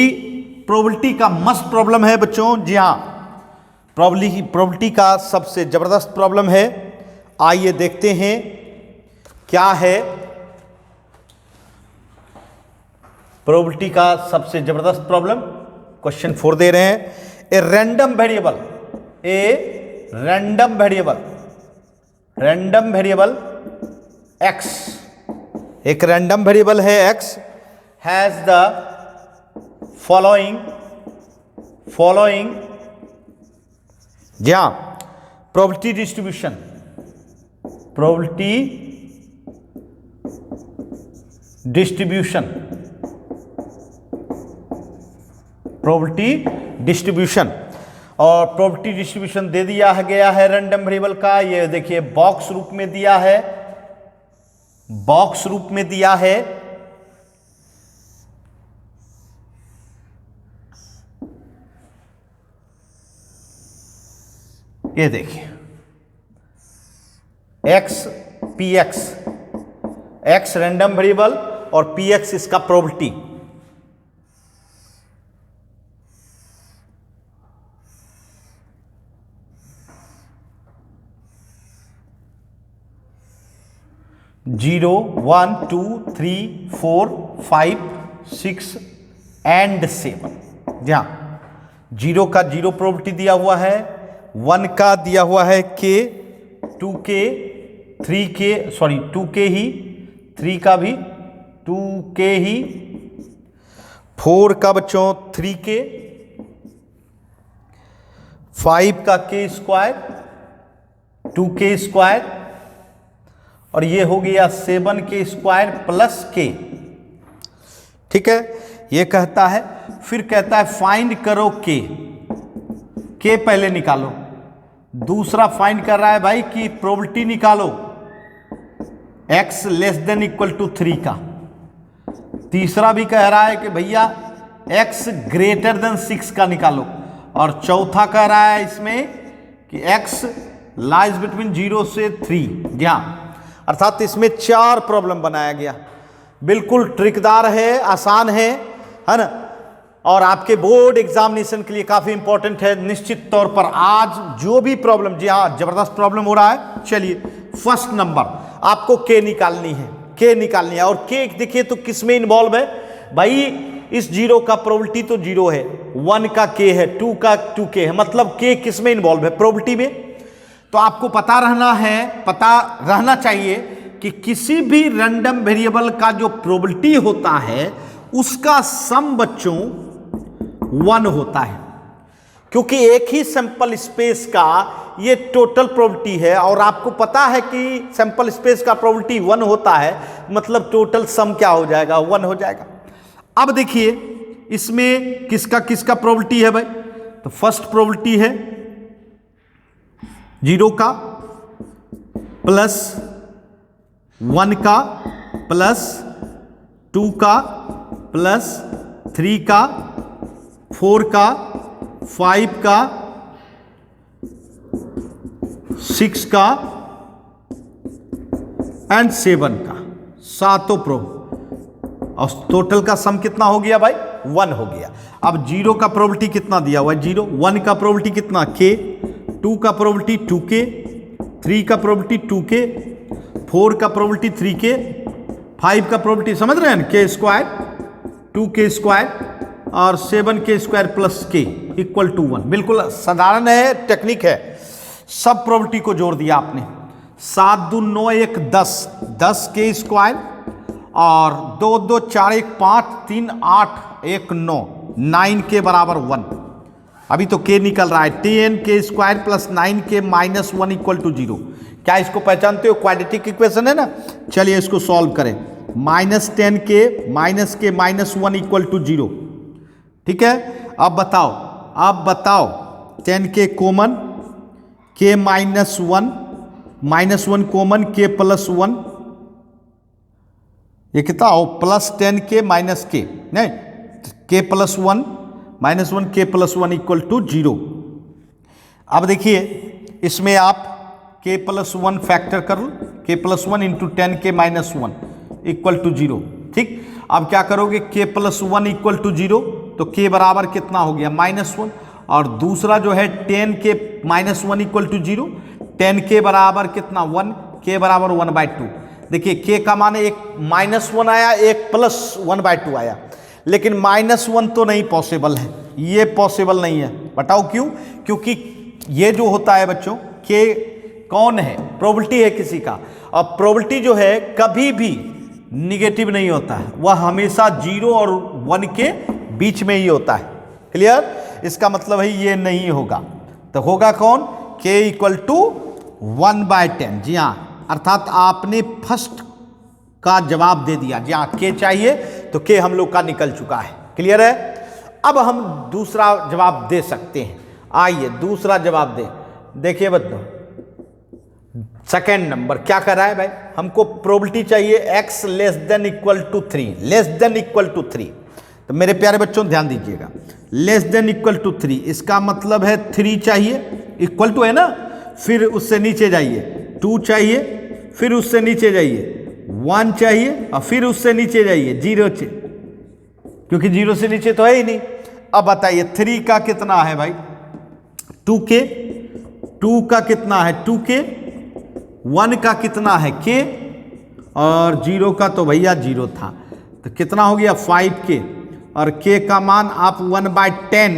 प्रोबेबिलिटी का मस्ट प्रॉब्लम है बच्चों। जी हाँ, प्रोबेबिलिटी का सबसे जबरदस्त प्रॉब्लम है। आइए देखते हैं क्या है प्रोबेबिलिटी का सबसे जबरदस्त प्रॉब्लम। क्वेश्चन 4 दे रहे हैं, ए रैंडम वेरिएबल x, एक रैंडम वेरिएबल है x, हैज द फॉलोइंग जी हाँ प्रोबेबिलिटी डिस्ट्रीब्यूशन, प्रोबेबिलिटी डिस्ट्रीब्यूशन। और प्रोबेबिलिटी डिस्ट्रीब्यूशन दे दिया है गया है रैंडम वेरिएबल का, ये देखिए बॉक्स रूप में दिया है, बॉक्स रूप में दिया है। ये देखिए x P x, x random variable और पी एक्स इसका प्रोबेबिलिटी। Zero 1 2 3 4 5 6 and 7। जहां जीरो का जीरो प्रोबेबिलिटी दिया हुआ है, 1 का दिया हुआ है के, 2 के, 3 के, सॉरी 2 के ही, 3 का भी 2 के ही, 4 का बच्चों 3 के, 5 का के स्क्वायर, 2 के स्क्वायर, और ये हो गया 7 के स्क्वायर प्लस के। ठीक है, ये कहता है, फिर कहता है फाइंड करो के पहले निकालो। दूसरा फाइंड कर रहा है भाई कि प्रोबेबिलिटी निकालो x less than equal to 3 का। तीसरा भी कह रहा है कि भैया x ग्रेटर देन 6 का निकालो। और चौथा कह रहा है इसमें कि x लाइज बिटवीन 0 से 3। जहां अर्थात इसमें 4 प्रॉब्लम बनाया गया। बिल्कुल ट्रिकदार है, आसान है ना, और आपके बोर्ड एग्जामिनेशन के लिए काफी इंपॉर्टेंट है निश्चित तौर पर। आज जो भी प्रॉब्लम, जी हाँ जबरदस्त प्रॉब्लम हो रहा है। चलिए फर्स्ट नंबर आपको के निकालनी है, के निकालनी है। और के देखिए तो किस में इन्वॉल्व है भाई, इस जीरो का प्रोबेबिलिटी तो 0 है, 1 का के है, 2 का 2 के है, मतलब के किस में इन्वॉल्व है, प्रोबेबिलिटी में। तो आपको पता रहना चाहिए कि किसी भी रैंडम वेरिएबल का जो प्रोबेबिलिटी होता है उसका सम बच्चों 1 होता है, क्योंकि एक ही सैंपल स्पेस का ये टोटल प्रोबेबिलिटी है। और आपको पता है कि सैंपल स्पेस का प्रोबेबिलिटी 1 होता है, मतलब टोटल सम क्या हो जाएगा, 1 हो जाएगा। अब देखिए इसमें किसका किसका प्रोबेबिलिटी है भाई, तो फर्स्ट प्रोबेबिलिटी है 0 का प्लस 1 का प्लस 2 का प्लस 3 का 4 का 5 का 6 का एंड 7 का, सातों प्रो। और टोटल का सम कितना हो गया भाई, 1 हो गया। अब 0 का प्रोबेबिलिटी कितना दिया हुआ है, 0। 1 का प्रोबेबिलिटी कितना, के। 2 का प्रोबेबिलिटी 2 के, 3 का प्रोबेबिलिटी 2 के, 4 का प्रोबेबिलिटी 3 के, 5 का प्रोबेबिलिटी समझ रहे हैं के स्क्वायर, 2 के स्क्वायर और 7 के स्क्वायर प्लस के इक्वल टू 1। बिल्कुल साधारण है, टेक्निक है। सब प्रोबेबिलिटी को जोड़ दिया आपने, 7 2 9 1 10, 10 के स्क्वायर और 2 2 4 1 5 3 8 1 9, 9 के बराबर 1। अभी तो के निकल रहा है, 10 के स्क्वायर प्लस 9 के माइनस 1 इक्वल टू 0। क्या इसको पहचानते हो, क्वाड्रेटिक इक्वेशन है ना। चलिए इसको सॉल्व करें, -10 के माइनस 1 इक्वल टू 0। ठीक है, अब बताओ 10 के कॉमन, के -1 कॉमन, के प्लस 1, ये कितना हो, प्लस 10 के माइनस के, नहीं के प्लस 1 -1 के प्लस 1 इक्वल टू 0। अब देखिए इसमें आप के प्लस 1 फैक्टर कर लो, के प्लस 1 इंटू 10 के माइनस 1 इक्वल टू 0। ठीक, अब क्या करोगे, के प्लस 1 इक्वल टू 0, तो के बराबर कितना हो गया, -1। और दूसरा जो है 10 के माइनस 1 इक्वल टू 0, 10 के बराबर कितना 1, के बराबर 1/2। देखिए के का मान एक -1 आया, एक प्लस 1/2 आया, लेकिन -1 तो नहीं पॉसिबल है, ये पॉसिबल नहीं है। बताओ क्यों, क्योंकि ये जो होता है बच्चों, के कौन है, प्रोबेबिलिटी है किसी का, और प्रोबेबिलिटी जो है कभी भी निगेटिव नहीं होता है, वह हमेशा 0 और 1 के बीच में ही होता है। क्लियर, इसका मतलब है ये नहीं होगा, तो होगा कौन, के इक्वल टू 1/10। जी हाँ, अर्थात आपने फर्स्ट का जवाब दे दिया। जी हाँ, के चाहिए तो के हम लोग का निकल चुका है। क्लियर है? अब हम दूसरा जवाब दे सकते हैं। आइए दूसरा जवाब दे। देखिए बच्चों, सेकेंड नंबर क्या कर रहा है भाई, हमको प्रोबेबिलिटी चाहिए x less than equal to 3, less than equal to 3। तो मेरे प्यारे बच्चों ध्यान दीजिएगा, लेस देन इक्वल टू 3 इसका मतलब है 3 चाहिए, इक्वल टू है ना, फिर उससे नीचे जाइए 2 चाहिए, फिर उससे नीचे जाइए 1 चाहिए, और फिर उससे नीचे जाइए 0 चाहिए, क्योंकि 0 से नीचे तो है ही नहीं। अब बताइए 3 का कितना है भाई, 2k, 2 का कितना है 2k, 1 का कितना है k, और 0 का तो भैया 0 था, तो कितना हो गया 5k, और k का मान आप 1/10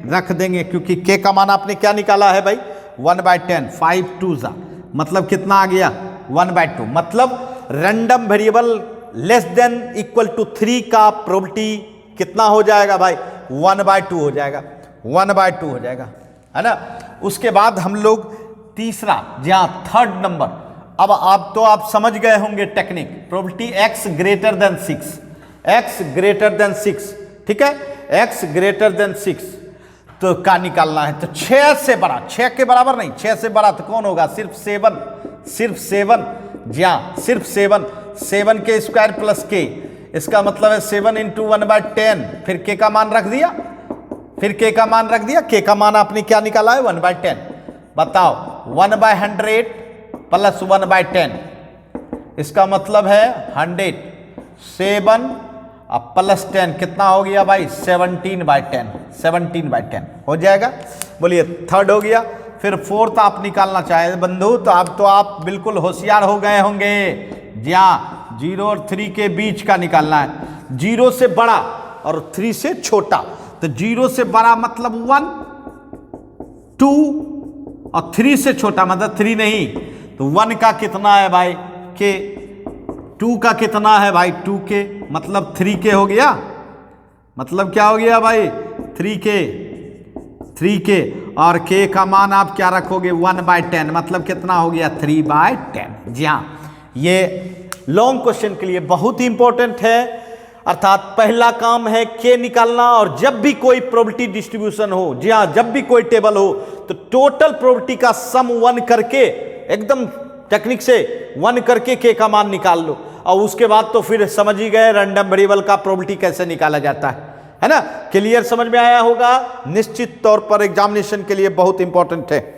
रख देंगे, क्योंकि k का मान आपने क्या निकाला है भाई 1/10, 5 2 जा मतलब कितना आ गया 1/2। मतलब random variable less than equal to 3 का प्रोबेबिलिटी कितना हो जाएगा भाई 1/2 हो जाएगा, 1/2 हो जाएगा, है ना। उसके बाद हम लोग तीसरा, जहां थर्ड नंबर, अब आप समझ गए होंगे technique, probability x greater than 6, x greater than 6, ठीक है, x ग्रेटर देन 6 तो क्या निकालना है, तो 6 से बड़ा, 6 के बराबर नहीं, 6 से बड़ा तो कौन होगा, सिर्फ 7, जी हाँ सिर्फ 7 के स्क्वायर प्लस के, इसका मतलब है 7 इंटू 1/10, फिर k का मान रख दिया, k का मान आपने क्या निकाला है 1/10। बताओ 1/100 प्लस 1/10, इसका मतलब है 100, 7 अब प्लस 10 कितना हो गया भाई 17/10 हो जाएगा। बोलिए थर्ड हो गया। फिर फोर्थ आप निकालना चाहे बंधु, तो आप बिल्कुल होशियार हो गए होंगे। जी हाँ, 0 और 3 के बीच का निकालना है, 0 से बड़ा और 3 से छोटा। तो 0 से बड़ा मतलब 1, 2 और 3 से छोटा मतलब 3 नहीं, तो 1 का कितना है भाई के, 2 का कितना है भाई 2k, मतलब 3k हो गया, मतलब क्या हो गया भाई 3k, और k का मान आप क्या रखोगे 1/10, मतलब कितना हो गया 3/10। जी हाँ, ये लॉन्ग क्वेश्चन के लिए बहुत ही इंपॉर्टेंट है। अर्थात पहला काम है k निकालना, और जब भी कोई प्रोबेबिलिटी डिस्ट्रीब्यूशन हो, जी हाँ जब भी कोई टेबल हो, तो टोटल प्रोबेबिलिटी का सम 1 करके, एकदम टेक्निक से 1 करके k का मान निकाल लो, और उसके बाद तो फिर समझ ही गए रैंडम वेरिएबल का प्रोबेबिलिटी कैसे निकाला जाता है ना। क्लियर समझ में आया होगा, निश्चित तौर पर एग्जामिनेशन के लिए बहुत इंपॉर्टेंट है।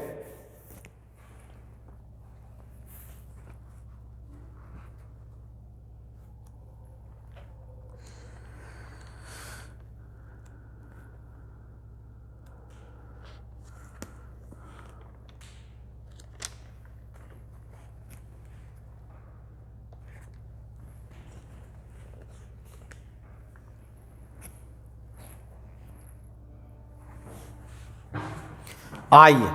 आइए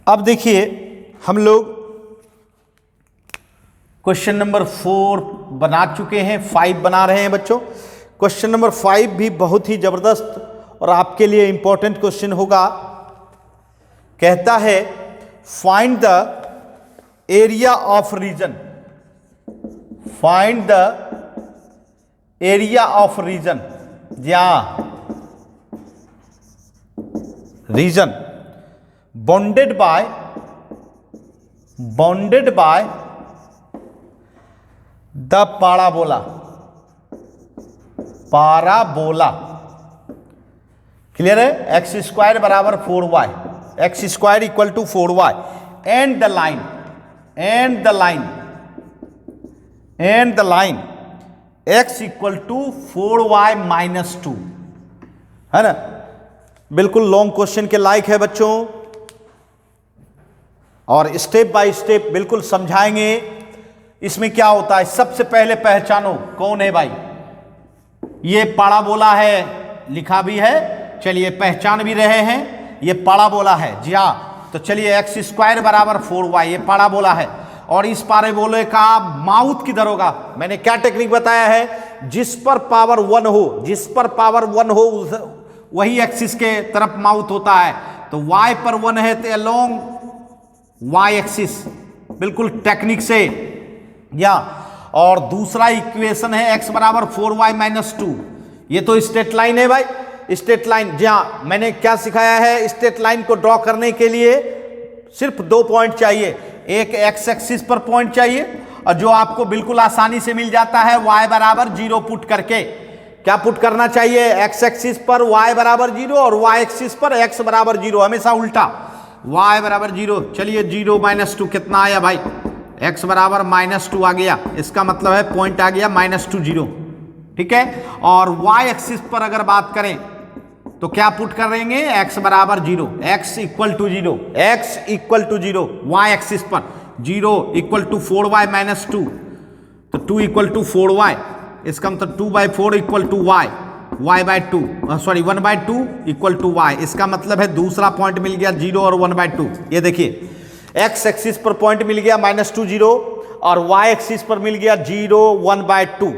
अब देखिए, हम लोग क्वेश्चन नंबर 4 बना चुके हैं, 5 बना रहे हैं बच्चों। क्वेश्चन नंबर 5 भी बहुत ही जबरदस्त और आपके लिए इंपॉर्टेंट क्वेश्चन होगा। कहता है find the area of region, find the area of region, जहां region bounded by the parabola, clear है, एक्स स्क्वायर बराबर 4y, x square equal to 4y, and the line and the line x equal to 4y minus 2, है ना। बिल्कुल long question के लायक है बच्चों, और स्टेप बाय स्टेप बिल्कुल समझाएंगे। इसमें क्या होता है, सबसे पहले पहचानो कौन है भाई, ये पाराबोला है, लिखा भी है, चलिए पहचान भी रहे हैं, ये पाराबोला है जी हाँ। तो चलिए एक्स स्क्वायर बराबर 4y, ये पाराबोला है, और इस पाराबोले का माउथ किधर होगा, मैंने क्या टेक्निक बताया है, जिस पर पावर 1 हो, जिस पर पावर 1 हो वही एक्सिस के तरफ माउथ होता है। तो y पर 1 है तो अलोंग y एक्सिस, बिल्कुल टेक्निक से या। और दूसरा इक्वेशन है x बराबर 4y माइनस 2, ये तो स्ट्रेट लाइन है भाई, स्ट्रेट लाइन। जी हाँ, मैंने क्या सिखाया है, स्ट्रेट लाइन को ड्रॉ करने के लिए सिर्फ 2 पॉइंट चाहिए, एक x एक्सिस पर पॉइंट चाहिए, और जो आपको बिल्कुल आसानी से मिल जाता है y बराबर 0 पुट करके। क्या पुट करना चाहिए, x एक्सिस पर y बराबर 0 और y एक्सिस पर x बराबर 0, हमेशा उल्टा, y बराबर 0। चलिए 0 माइनस 2 कितना आया भाई, x बराबर -2 आ गया, इसका मतलब है पॉइंट आ गया -2 0, ठीक है। और y एक्सिस पर अगर बात करें तो क्या पुट करेंगे, x बराबर 0, x equal to 0, x equal to 0, y axis पर 0 इक्वल टू 4y माइनस 2, तो 2 इक्वल टू 4y, इसका मतलब 2/4 equal to y, y/2 sorry 1/2 equal to y, इसका मतलब है दूसरा पॉइंट मिल गया 0 और 1/2। ये देखिए x एक्सिस पर पॉइंट मिल गया -2 0, और y एक्सिस पर मिल गया 0 1/2।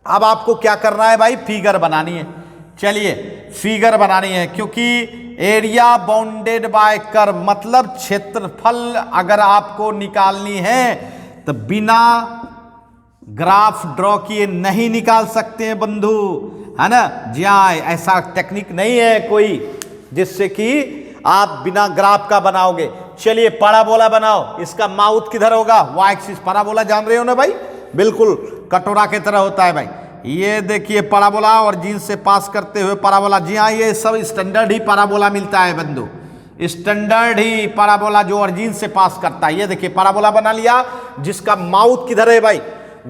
अब आपको क्या करना है भाई, फिगर बनानी है। चलिए फिगर बनानी है, क्योंकि एरिया बाउंडेड बाय कर्व मतलब क्षेत्रफल अगर आपको निकालनी है तो बिना ग्राफ ड्रॉ किए नहीं निकाल सकते हैं बंधु, है ना। जी हाँ, ऐसा टेक्निक नहीं है कोई जिससे कि आप बिना ग्राफ का बनाओगे। चलिए पाराबोला बनाओ, इसका माउथ किधर होगा, y एक्सिस। पाराबोला जान रहे हो ना भाई, बिल्कुल कटोरा की तरह होता है भाई। ये देखिए पाराबोला, और जींस से पास करते हुए पाराबोला। जी हाँ, ये सब स्टैंडर्ड ही पाराबोला मिलता है बंधु, स्टैंडर्ड ही पाराबोला जो ऑरिजिन से पास करता है। ये देखिए पाराबोला बना लिया, जिसका माउथ किधर है भाई,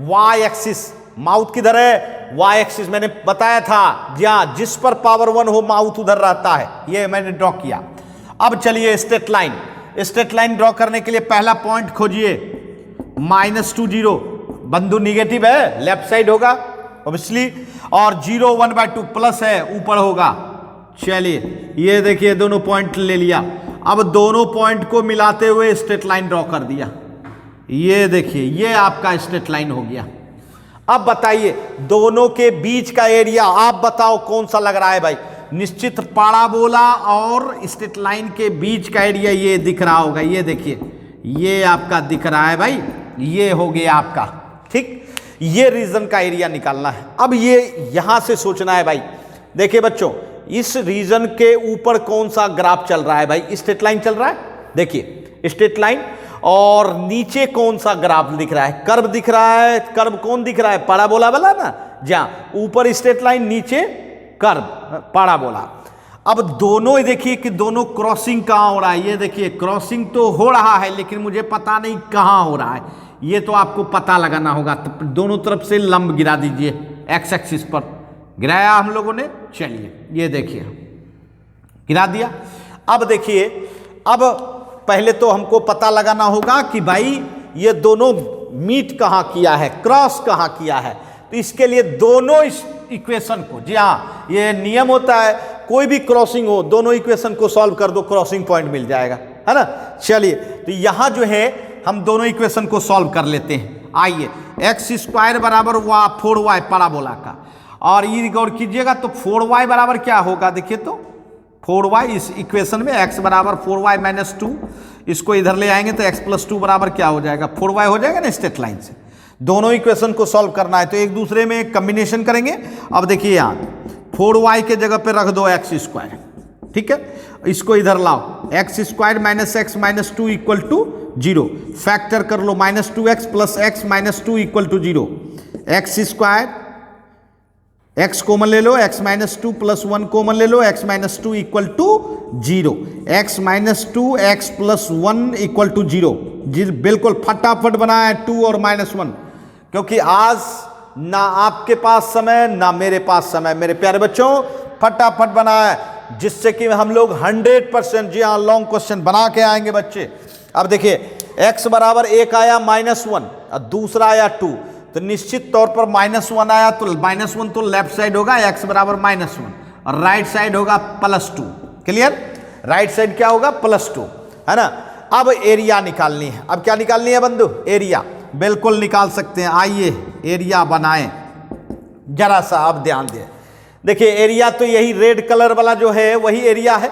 y एक्सिस। माउथ किधर है, y एक्सिस, मैंने बताया था। जी हाँ, जिस पर पावर 1 हो माउथ उधर रहता है, ये मैंने ड्रॉ किया। अब चलिए straight line, straight line draw करने के लिए पहला पॉइंट खोजिए, -2 0, बंधु निगेटिव है, लेफ्ट साइड होगा ऑब्वियसली, और 0 1/2 प्लस है, ऊपर होगा। चलिए ये देखिए दोनों पॉइंट ले लिया, अब दोनों पॉइंट को मिलाते हुए स्ट्रेट लाइन ड्रॉ कर दिया। ये देखिए ये आपका स्ट्रेट लाइन हो गया। अब बताइए दोनों के बीच का एरिया आप बताओ कौन सा लग रहा है भाई, निश्चित पाराबोला और स्ट्रेट लाइन के बीच का एरिया ये दिख रहा होगा। ये देखिए ये आपका दिख रहा है भाई, ये हो गया आपका, ठीक। ये रीजन का एरिया निकालना है। अब ये यहां से सोचना है भाई, देखिए बच्चों इस रीजन के ऊपर कौन सा ग्राफ चल रहा है भाई, स्ट्रेट लाइन चल रहा है, देखिए स्ट्रेट लाइन, और नीचे कौन सा ग्राफ दिख रहा है, कर्व दिख रहा है। कर्व कौन दिख रहा है, पाराबोला वाला ना, जहां ऊपर स्ट्रेट लाइन नीचे कर्व पाराबोला। अब दोनों देखिए कि दोनों क्रॉसिंग कहां हो रहा है, ये देखिए क्रॉसिंग तो हो रहा है लेकिन मुझे पता नहीं कहां हो रहा है, ये तो आपको पता लगाना होगा। तो दोनों तरफ से लंब गिरा दीजिए, एक्स एक्सिस पर गिराया हम लोगों ने। चलिए ये देखिए गिरा दिया। अब देखिए, अब पहले तो हमको पता लगाना होगा कि भाई ये दोनों मीट कहां किया है, क्रॉस कहां किया है। तो इसके लिए दोनों इक्वेशन को, जी हाँ ये नियम होता है, कोई भी क्रॉसिंग हो दोनों इक्वेशन को सॉल्व कर दो, क्रॉसिंग पॉइंट मिल जाएगा, है ना। चलिए तो यहां जो है हम दोनों इक्वेशन को सॉल्व कर लेते हैं। आइए एक्स स्क्वायर बराबर 4y पाराबोला का, और ये गौर कीजिएगा तो 4y बराबर क्या होगा, देखिए तो 4y इस इक्वेशन में x बराबर 4y माइनस 2, इसको इधर ले आएंगे तो x प्लस 2 बराबर क्या हो जाएगा, 4y हो जाएगा ना स्ट्रेट लाइन से। दोनों इक्वेशन को सॉल्व करना है तो एक दूसरे में कॉम्बिनेशन करेंगे। अब देखिए यहाँ 4y के जगह पे रख दो एक्स स्क्वायर, ठीक है, इसको इधर लाओ, x square minus x minus 2 equal to 0, factor कर लो -2x plus x minus 2 equal to 0, x square x common ले लो, x माइनस 2 प्लस 1 कॉमन ले लो, x minus 2 equal to 0, x minus 2 x plus 1 equal to 0। बिल्कुल फटाफट बनाया है 2 और -1, क्योंकि आज ना आपके पास समय ना मेरे पास समय। मेरे प्यारे बच्चों, फटाफट बनाए जिससे कि हम लोग 100%, जी हाँ, लॉन्ग क्वेश्चन बना के आएंगे बच्चे। अब देखिए x बराबर 1 आया -1 और दूसरा आया 2, तो निश्चित तौर पर -1 आया तो -1 तो लेफ्ट साइड होगा, x बराबर -1 और राइट साइड होगा +2। क्लियर? राइट साइड क्या होगा? +2, है ना। अब एरिया निकालनी है। अब क्या निकालनी है बंधु? एरिया। बिल्कुल निकाल सकते हैं, आइए एरिया बनाएं। जरा सा आप ध्यान दें, देखिए एरिया तो यही रेड कलर वाला जो है वही एरिया है।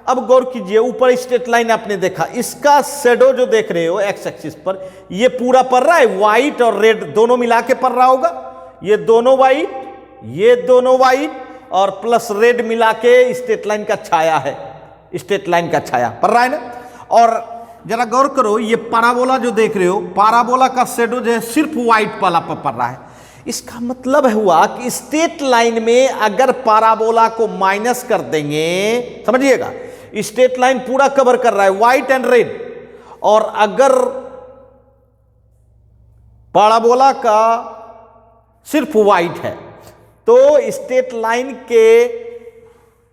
अब गौर कीजिए, ऊपर स्ट्रेट लाइन आपने देखा, इसका शेडो जो देख रहे हो एक्स एक्सिस पर, ये पूरा पड़ रहा है, व्हाइट और रेड दोनों मिला के पड़ रहा होगा। ये दोनों व्हाइट, ये दोनों व्हाइट और प्लस रेड मिला के स्ट्रेट लाइन का छाया है, स्ट्रेट लाइन का छाया पड़ रहा है ना। और जरा गौर करो, ये पाराबोला जो देख रहे हो, पाराबोला का शेडो जो है सिर्फ व्हाइट वाला पर पड़ रहा है। इसका मतलब हुआ कि स्ट्रेट लाइन में अगर पाराबोला को माइनस कर देंगे, समझिएगा, स्ट्रेट लाइन पूरा कवर कर रहा है व्हाइट एंड रेड, और अगर पाराबोला का सिर्फ व्हाइट है तो स्ट्रेट लाइन के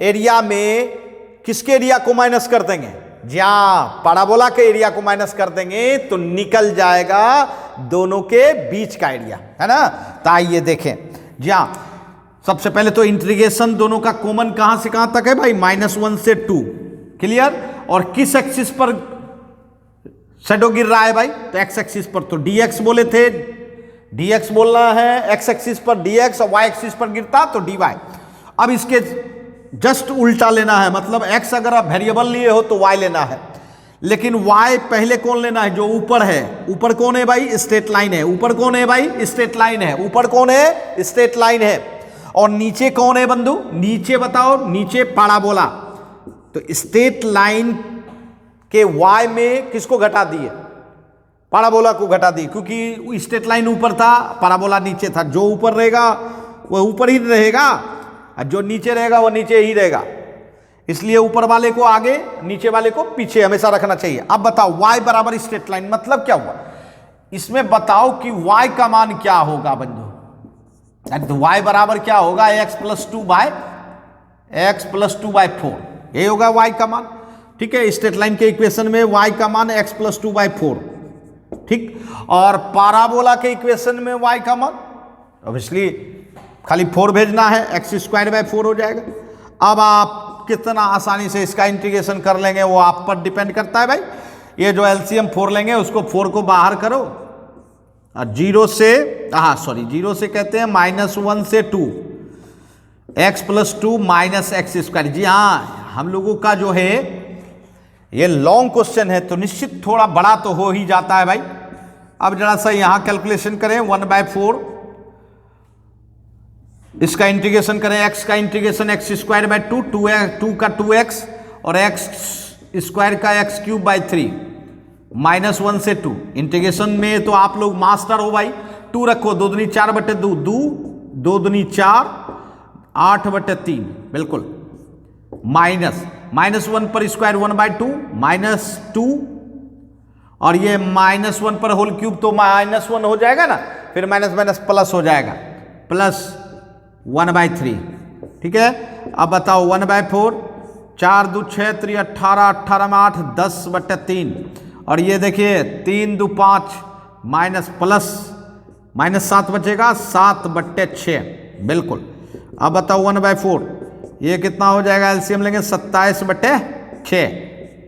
एरिया में किसके एरिया को माइनस कर देंगे? जी हाँ, पाराबोला के एरिया को माइनस कर देंगे तो निकल जाएगा दोनों के बीच का एरिया, है ना। तो आइए देखें, जी हाँ, सबसे पहले तो इंटीग्रेशन दोनों का कॉमन कहां से कहां तक है भाई? -1 से 2। क्लियर? और किस एक्सिस पर शेडो गिर रहा है भाई? तो एक्स एक्सिस पर। तो dx बोले थे, dx बोलना है, एक्स एक्सिस पर dx और y एक्सिस पर गिरता तो dy। अब इसके जस्ट उल्टा लेना है, मतलब x अगर आप वेरिएबल लिए हो तो y लेना है, लेकिन y पहले कौन लेना है? जो ऊपर है। ऊपर कौन है भाई? स्ट्रेट लाइन है। ऊपर कौन है भाई? स्ट्रेट लाइन है। ऊपर कौन है? स्ट्रेट लाइन है। और नीचे कौन है बंधु? नीचे बताओ, नीचे पाराबोला। तो स्ट्रेट लाइन के y में किसको घटा दिए? पाराबोला को घटा दी, क्योंकि स्ट्रेट लाइन ऊपर था, पाराबोला नीचे था। जो ऊपर रहेगा वह ऊपर ही रहेगा और जो नीचे रहेगा वह नीचे ही रहेगा। इसलिए ऊपर वाले को आगे, नीचे वाले को पीछे हमेशा रखना चाहिए। अब बताओ y बराबर स्ट्रेट लाइन, मतलब क्या हुआ? इसमें बताओ कि y का मान क्या होगा बंधु? तो y बराबर क्या होगा? x + 2/4, यही होगा y का मान। ठीक है, स्ट्रेट लाइन के इक्वेशन में y का मान x + 2/4, ठीक। और पाराबोला के इक्वेशन में y का मान ऑब्वियसली खाली 4 भेजना है, x²/4 हो जाएगा। अब आप कितना आसानी से इसका इंटीग्रेशन कर लेंगे वो आप पर डिपेंड करता है भाई। ये जो एलसीएम 4 लेंगे उसको 4 को बाहर करो और 0 से कहते हैं -1 से 2, x + 2 -x²। जी हाँ, हम लोगों का जो है ये लॉन्ग क्वेश्चन है तो निश्चित थोड़ा बड़ा तो हो ही जाता है भाई। अब जरा सा यहां कैलकुलेशन करें, 1/4, इसका इंटीग्रेशन करें, x का इंटीग्रेशन x²/2, 2 का 2x और x² का x³/3, -1 से 2। इंटीग्रेशन में तो आप लोग मास्टर हो भाई। 2 रखो, 2 दूनी 4/2, 2 दूनी 4, 8/3, बिल्कुल। -1 पर स्क्वायर 1/2, -2, और ये -1 पर होल क्यूब तो -1 हो जाएगा ना, फिर माइनस प्लस हो जाएगा, +1/3। ठीक है, अब बताओ 1/4, 4 2 6 3 18, 18 में 8, 10/3, और ये देखिए 3 2 5 -7 बचेगा, 7/6, बिल्कुल। अब बताओ 1/4, ये कितना हो जाएगा? एलसीएम लेंगे 27/6,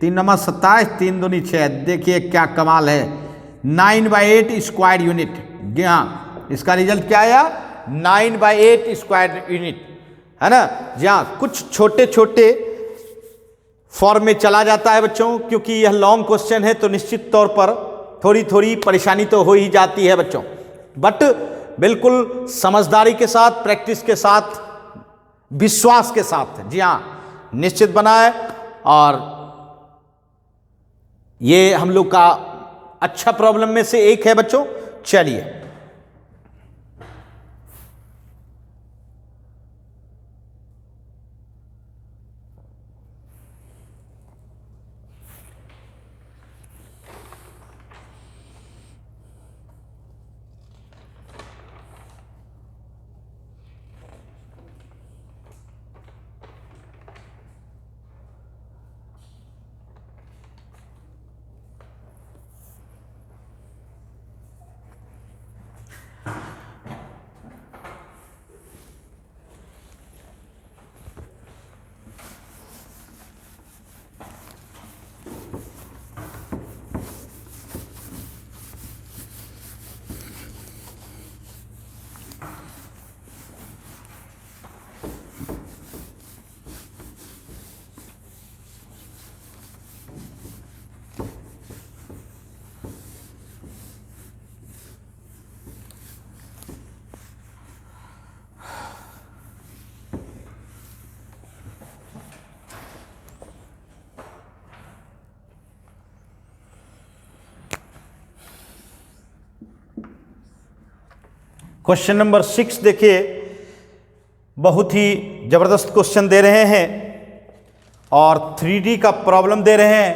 3 नंबर 27, 3 दूनी 6। देखिए क्या कमाल है, 9/8 स्क्वायर यूनिट। जी हाँ, इसका रिजल्ट क्या आया? 9/8 स्क्वायर यूनिट, है ना। जी हाँ, कुछ छोटे छोटे फॉर्म में चला जाता है बच्चों, क्योंकि यह लॉन्ग क्वेश्चन है तो निश्चित तौर पर थोड़ी थोड़ी परेशानी तो हो ही जाती है बच्चों, बट बिल्कुल समझदारी के साथ, प्रैक्टिस के साथ, विश्वास के साथ, जी हाँ, निश्चित बनाए। और ये हम लोग का अच्छा प्रॉब्लम में से एक है बच्चों। चलिए क्वेश्चन नंबर 6 देखिए, बहुत ही जबरदस्त क्वेश्चन दे रहे हैं और 3D का प्रॉब्लम दे रहे हैं।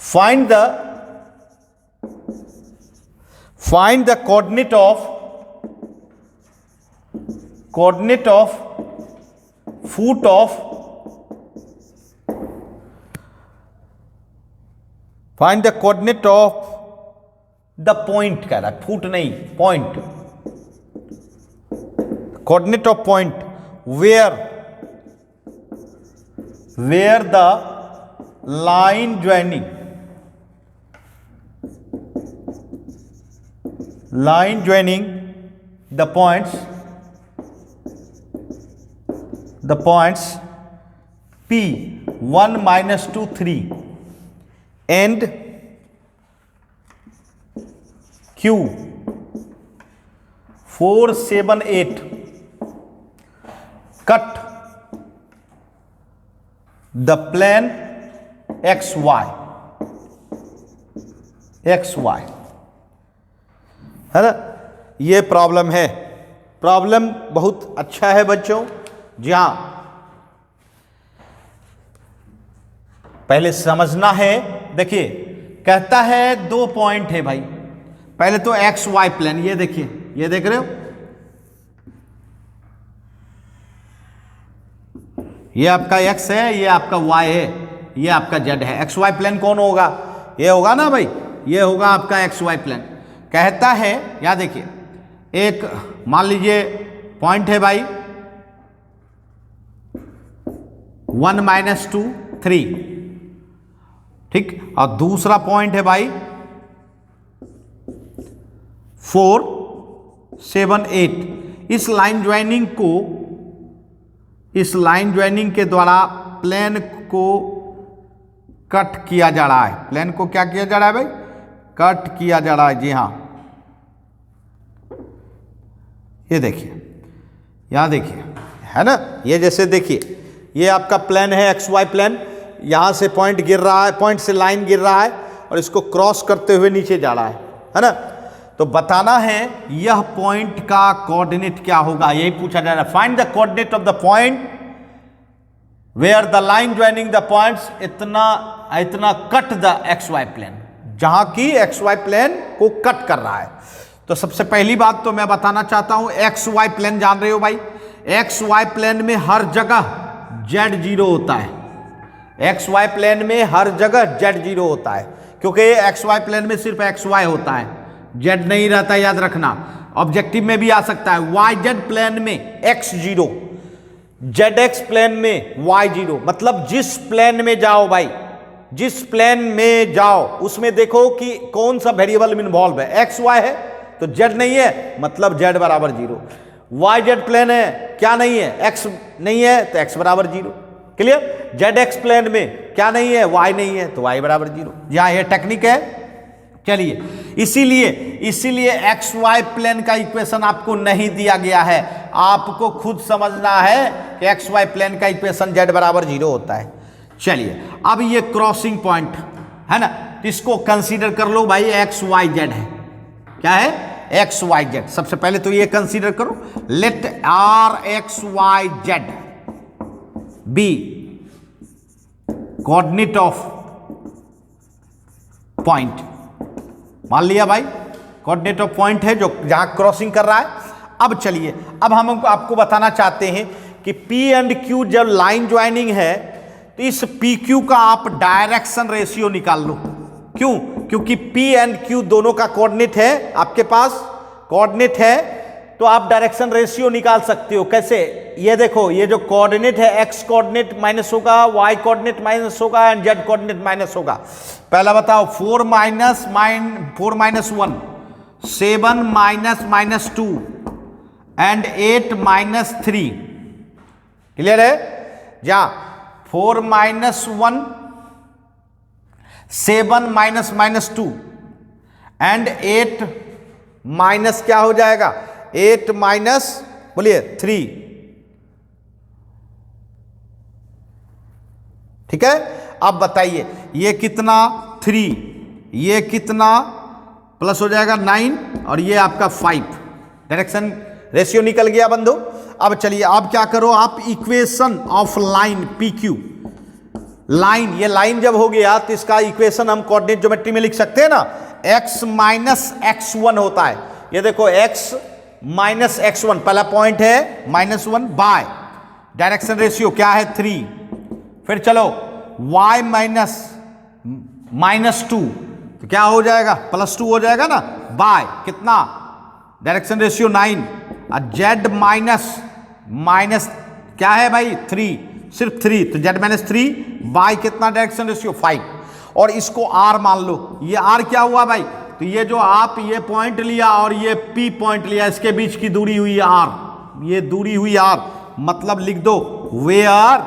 Find the coordinate of foot of find the coordinate of the point, कह रहा है फुट नहीं, point. Coordinate of point where the line joining the points P 1 minus 2 3 and Q 4 7 8 cut the plane XY है ना। ये problem है। Problem बहुत अच्छा है बच्चों। जी हां, पहले समझना है। देखिए, कहता है 2 पॉइंट है भाई। पहले तो एक्स वाई प्लेन, ये देखिए, ये देख रहे हो, ये आपका एक्स है, ये आपका वाई है, ये आपका जेड है। एक्स वाई प्लेन कौन होगा? ये होगा ना भाई, ये होगा आपका एक्स वाई प्लेन। कहता है, यहां देखिए, एक मान लीजिए पॉइंट है भाई 1 minus 2 3, ठीक, और दूसरा पॉइंट है भाई 4 7 8। इस लाइन ज्वाइनिंग के द्वारा प्लेन को कट किया जा रहा है। प्लेन को क्या किया जा रहा है भाई? कट किया जा रहा है। जी हां, ये देखिए, यहां देखिए, है ना। ये जैसे देखिए, ये आपका प्लेन है एक्स वाई प्लेन, यहां से पॉइंट गिर रहा है, पॉइंट से लाइन गिर रहा है और इसको क्रॉस करते हुए नीचे जा रहा है ना। तो बताना है यह पॉइंट का कोऑर्डिनेट क्या होगा, यही पूछा जा रहा है। Find the coordinate of the point where the line joining the points इतना cut the x y plane, जहां की एक्स वाई प्लेन को कट कर रहा है। तो सबसे पहली बात तो मैं बताना चाहता हूं, एक्स वाई प्लेन जान रहे हो भाई, एक्स वाई प्लेन में हर जगह जेड 0 होता है। एक्स वाई प्लेन में हर जगह जेड 0 होता है, क्योंकि एक्स वाई प्लेन में सिर्फ एक्स वाई होता है, जेड नहीं रहता, याद रखना। ऑब्जेक्टिव में भी आ सकता है, वाई जेड प्लेन में एक्स 0, जेड एक्स प्लेन में वाई 0। मतलब जिस प्लेन में जाओ भाई, जिस प्लेन में जाओ उसमें देखो कि कौन सा वेरिएबल इन्वॉल्व है। एक्स वाई है तो जेड नहीं है, मतलब जेड बराबर 0। वाई जेड प्लेन है, क्या नहीं है? एक्स नहीं है तो एक्स बराबर 0। क्लियर? जेड एक्स प्लेन में क्या नहीं है? वाई नहीं है तो वाई बराबर 0। यहां ये टेक्निक है। चलिए, इसीलिए एक्स वाई प्लेन का इक्वेशन आपको नहीं दिया गया है, आपको खुद समझना है कि एक्स वाई प्लेन का इक्वेशन जेड बराबर 0 होता है। चलिए, अब ये क्रॉसिंग पॉइंट है ना, इसको कंसीडर कर लो भाई, एक्स वाई जेड है। क्या है? X y z. सबसे पहले तो ये कंसीडर करो, let R x y z be coordinate of point. मान लिया भाई, कोऑर्डिनेट ऑफ पॉइंट है जो जहां क्रॉसिंग कर रहा है। अब चलिए, अब हम आपको बताना चाहते हैं कि P एंड Q जब लाइन ज्वाइनिंग है तो इस PQ का आप डायरेक्शन रेशियो निकाल लो। क्यों? क्योंकि P एंड Q दोनों का कोऑर्डिनेट है, आपके पास कोऑर्डिनेट है, तो आप डायरेक्शन रेशियो निकाल सकते हो। कैसे? ये देखो, ये जो कोऑर्डिनेट है, x कोऑर्डिनेट माइनस होगा, y कोऑर्डिनेट माइनस होगा एंड z कोऑर्डिनेट माइनस होगा। पहला बताओ, 4 minus 1 7 minus 2 and 8 minus 3। Clear है? जा 4 माइनस 1 7 माइनस 2 एंड 8 माइनस क्या हो जाएगा? 8 माइनस बोलिए 3। ठीक है? अब बताइए, ये कितना 3, ये कितना प्लस हो जाएगा 9 और ये आपका 5। डायरेक्शन रेशियो निकल गया बंधु। अब चलिए आप क्या करो, आप equation of line P Q, line, ये लाइन जब हो गया तो इसका इक्वेशन हम कोऑर्डिनेट ज्योमेट्री में लिख सकते हैं ना, x माइनस x1 होता है। ये देखो x माइनस x1 पहला पॉइंट है -1 बाय डायरेक्शन रेशियो क्या है 3। फिर चलो y -2 तो क्या हो जाएगा +2 हो जाएगा ना, बाय कितना डायरेक्शन रेशियो 9 और z माइनस क्या है भाई 3, सिर्फ 3 तो z -3 बाय कितना डायरेक्शन रेशियो 5। और इसको r मान लो, ये r क्या हुआ भाई, तो ये जो आप ये पॉइंट लिया और ये p पॉइंट लिया, इसके बीच की दूरी हुई r, ये दूरी हुई r, मतलब लिख दो वेयर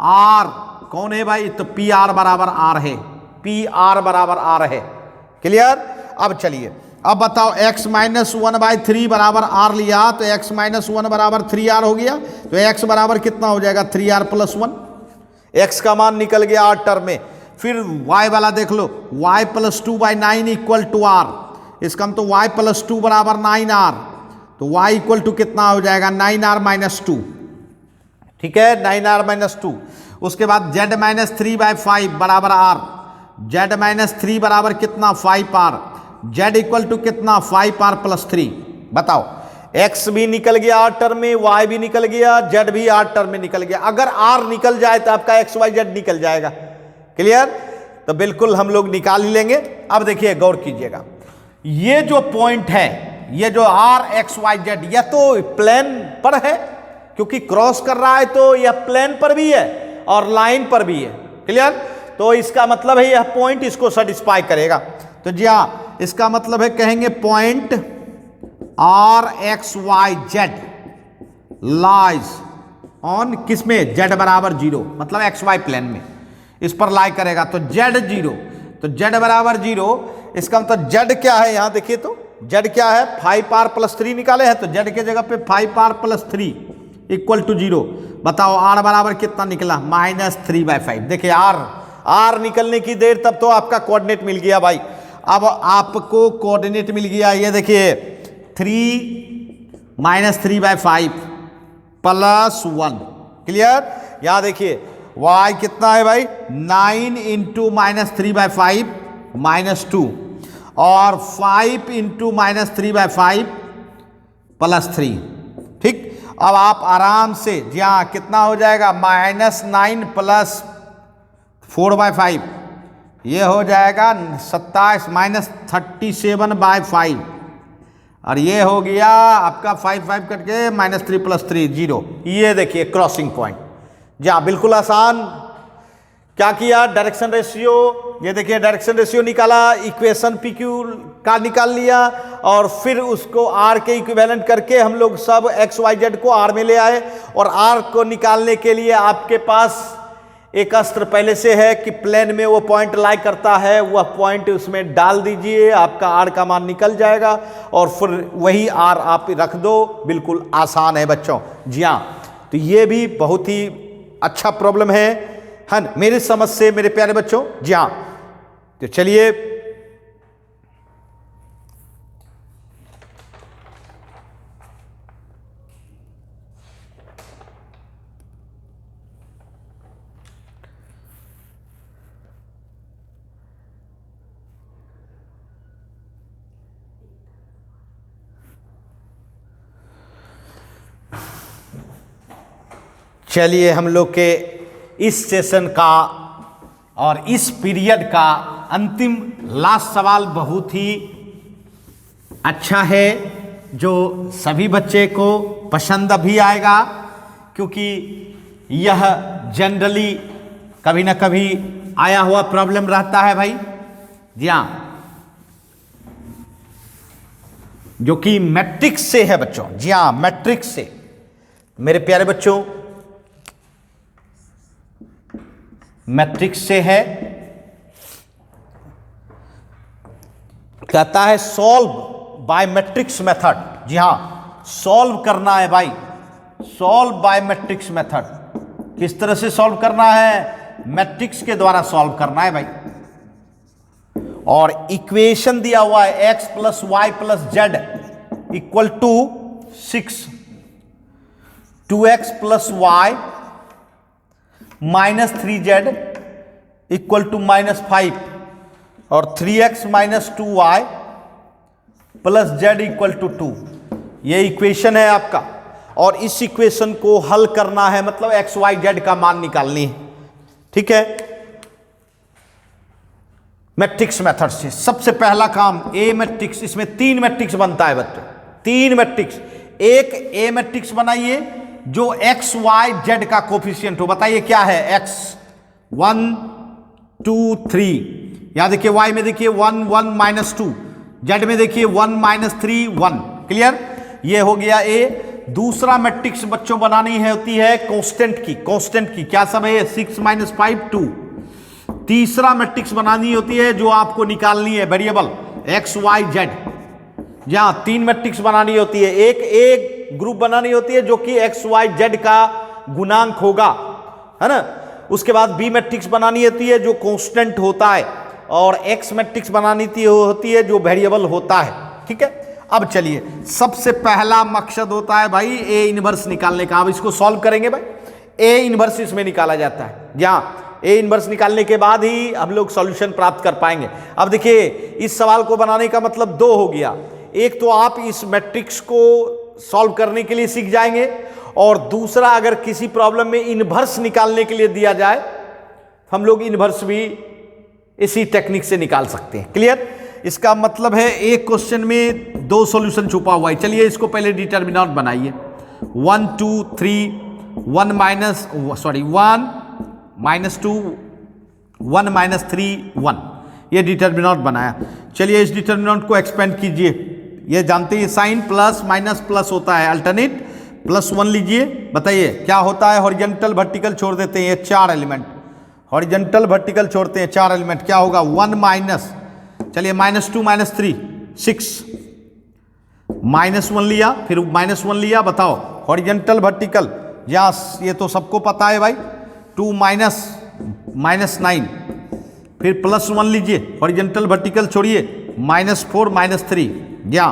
r कौन है भाई, तो पी आर बराबर r है, पी आर बराबर r है। क्लियर। अब चलिए अब बताओ x -1/3 बराबर r लिया तो x -1 बराबर 3r हो गया, तो x बराबर कितना हो जाएगा 3r + 1, x का मान निकल गया r टर्म में। फिर y वाला देख लो, y + 2/9 = r, इसका तो y + 2 बराबर 9r, तो y = कितना हो जाएगा 9r - 2, ठीक है 9r - 2। उसके बाद z -3/5 बराबर r, z -3 बराबर कितना 5r, z = कितना 5r + 3। बताओ x भी निकल गया r टर्म में, y भी निकल गया, z भी r टर्म में निकल गया। अगर r निकल जाए तो आपका x y z निकल जाएगा। क्लियर। तो बिल्कुल हम लोग निकाल ही लेंगे। अब देखिए गौर कीजिएगा, ये जो पॉइंट है, ये जो r x y z, यह तो प्लेन पर है क्योंकि क्रॉस कर रहा है, तो यह प्लेन पर भी है और लाइन पर भी है। क्लियर। तो इसका मतलब है यह पॉइंट इसको सेटिस्फाई करेगा। तो जी हाँ, इसका मतलब है कहेंगे point R x y z lies on किसमें, z बराबर 0, मतलब एक्स वाई प्लेन में इस पर लाई करेगा। तो z 0, तो z बराबर 0, इसका मतलब z क्या है, यहां देखिए तो z क्या है 5r + 3 निकाले हैं, तो z के जगह पे 5r + 3 = 0। बताओ r बराबर कितना निकला -3/5। देखिए r निकलने की देर तब तो आपका कोऑर्डिनेट मिल गया भाई। अब आपको कोऑर्डिनेट मिल गया, ये देखिए 3 -3/5 + 1। क्लियर। यहां देखिए y कितना है भाई 9 × -3/5 -2 और 5 × -3/5 + 3। ठीक। अब आप आराम से जी हाँ कितना हो जाएगा -9 + 4/5, ये हो जाएगा 27 -37/5 और ये हो गया आपका 5 करके -3 + 3 0। ये देखिए क्रॉसिंग पॉइंट। जी हाँ बिल्कुल आसान। क्या किया, डायरेक्शन रेशियो, ये देखिए डायरेक्शन रेशियो निकाला, इक्वेशन पी क्यू का निकाल लिया और फिर उसको आर के इक्विवेलेंट करके हम लोग सब एक्स वाई जेड को आर में ले आए। और आर को निकालने के लिए आपके पास एक अस्त्र पहले से है कि प्लेन में वो पॉइंट लाई करता है, वह पॉइंट उसमें डाल दीजिए, आपका आर का मान निकल जाएगा और फिर वही आर आप रख दो। बिल्कुल आसान है बच्चों। जी हाँ, तो ये भी बहुत ही अच्छा प्रॉब्लम है ना मेरी समझ से मेरे प्यारे बच्चों। जी हाँ, तो चलिए हम लोग के इस सेशन का और इस पीरियड का अंतिम लास्ट सवाल बहुत ही अच्छा है, जो सभी बच्चे को पसंद भी आएगा, क्योंकि यह जनरली कभी ना कभी आया हुआ प्रॉब्लम रहता है भाई। जी हाँ, जो कि मैट्रिक्स से है बच्चों। जी हाँ, मैट्रिक्स से। मेरे प्यारे बच्चों, मैट्रिक्स से है, कहता है सॉल्व बाय मैट्रिक्स मेथड। जी हां, सॉल्व करना है भाई, सॉल्व बाय मैट्रिक्स मेथड। किस तरह से सॉल्व करना है, मैट्रिक्स के द्वारा सॉल्व करना है भाई। और इक्वेशन दिया हुआ है x plus y plus z equal to 6, 2x plus y minus 3z equal to -5 और 3x minus 2y plus z equal to 2। ये इक्वेशन है आपका, और इस इक्वेशन को हल करना है, मतलब एक्स वाई जेड का मान निकालनी है। ठीक है, मैट्रिक्स मेथड से सबसे पहला काम ए मैट्रिक्स, इसमें 3 मैट्रिक्स बनता है बच्चों, 3 मैट्रिक्स। एक ए मैट्रिक्स बनाइए जो एक्स वाई जेड का कोफिशिएंट हो। बताइए क्या है? एक्स 1 2 3, यहां देखिए वाई में देखिए 1 1 -2, जेड में देखिए 1 -3 1। क्लियर? ये हो गया ए। दूसरा मैट्रिक्स बच्चों बनानी है होती है कांस्टेंट की, कांस्टेंट की क्या सब है? 6 - 5 2। तीसरा मैट्रिक्स बनानी होती है जो आपको निकालनी है वेरिएबल एक्स वाई जेड। जहां 3 मैट्रिक्स बनानी होती है, एक ग्रुप बनानी होती है जो कि एक्स वाई जेड का गुणांक होगा, है ना। उसके बाद बी मैट्रिक्स बनानी होती है जो कांस्टेंट होता है, और एक्स मैट्रिक्स बनानी होती है जो वेरिएबल होता है। ठीक है, अब चलिए सबसे पहला मकसद होता है भाई ए इनवर्स निकालने का। अब इसको सॉल्व करेंगे भाई। ए इनवर्स इसमें निकाला जाता है, जहां ए इनवर्स निकालने के बाद ही हम लोग सॉल्यूशन प्राप्त कर पाएंगे। अब देखिए इस सवाल को बनाने का मतलब 2 हो गया। एक तो आप इस मैट्रिक्स को सॉल्व करने के लिए सीख जाएंगे, और दूसरा अगर किसी प्रॉब्लम में इनवर्स निकालने के लिए दिया जाए हम लोग इनवर्स भी इसी टेक्निक से निकाल सकते हैं। क्लियर? इसका मतलब है एक क्वेश्चन में 2 सॉल्यूशन छुपा हुआ है। चलिए इसको पहले डिटर्मिनेंट बनाइए। 1 2 3 1 -2 1 -3 1, ये डिटर्मिनेंट बनाया। चलिए इस डिटर्मिनेंट को एक्सपेंड कीजिए। ये जानते हैं साइन प्लस माइनस प्लस होता है, अल्टरनेट +1 लीजिए। बताइए क्या होता है? हॉरिजॉन्टल वर्टिकल छोड़ देते हैं, ये 4 एलिमेंट हॉरिजॉन्टल वर्टिकल छोड़ते हैं, 4 एलिमेंट। क्या होगा? 1 माइनस, चलिए -2 -3 6, -1 लिया, फिर -1 लिया। बताओ हॉरिजॉन्टल वर्टिकल, यहाँ ये तो सबको पता है भाई। 2 -9, फिर +1 लीजिए, हॉरिजॉन्टल वर्टिकल छोड़िए, -4 -3। या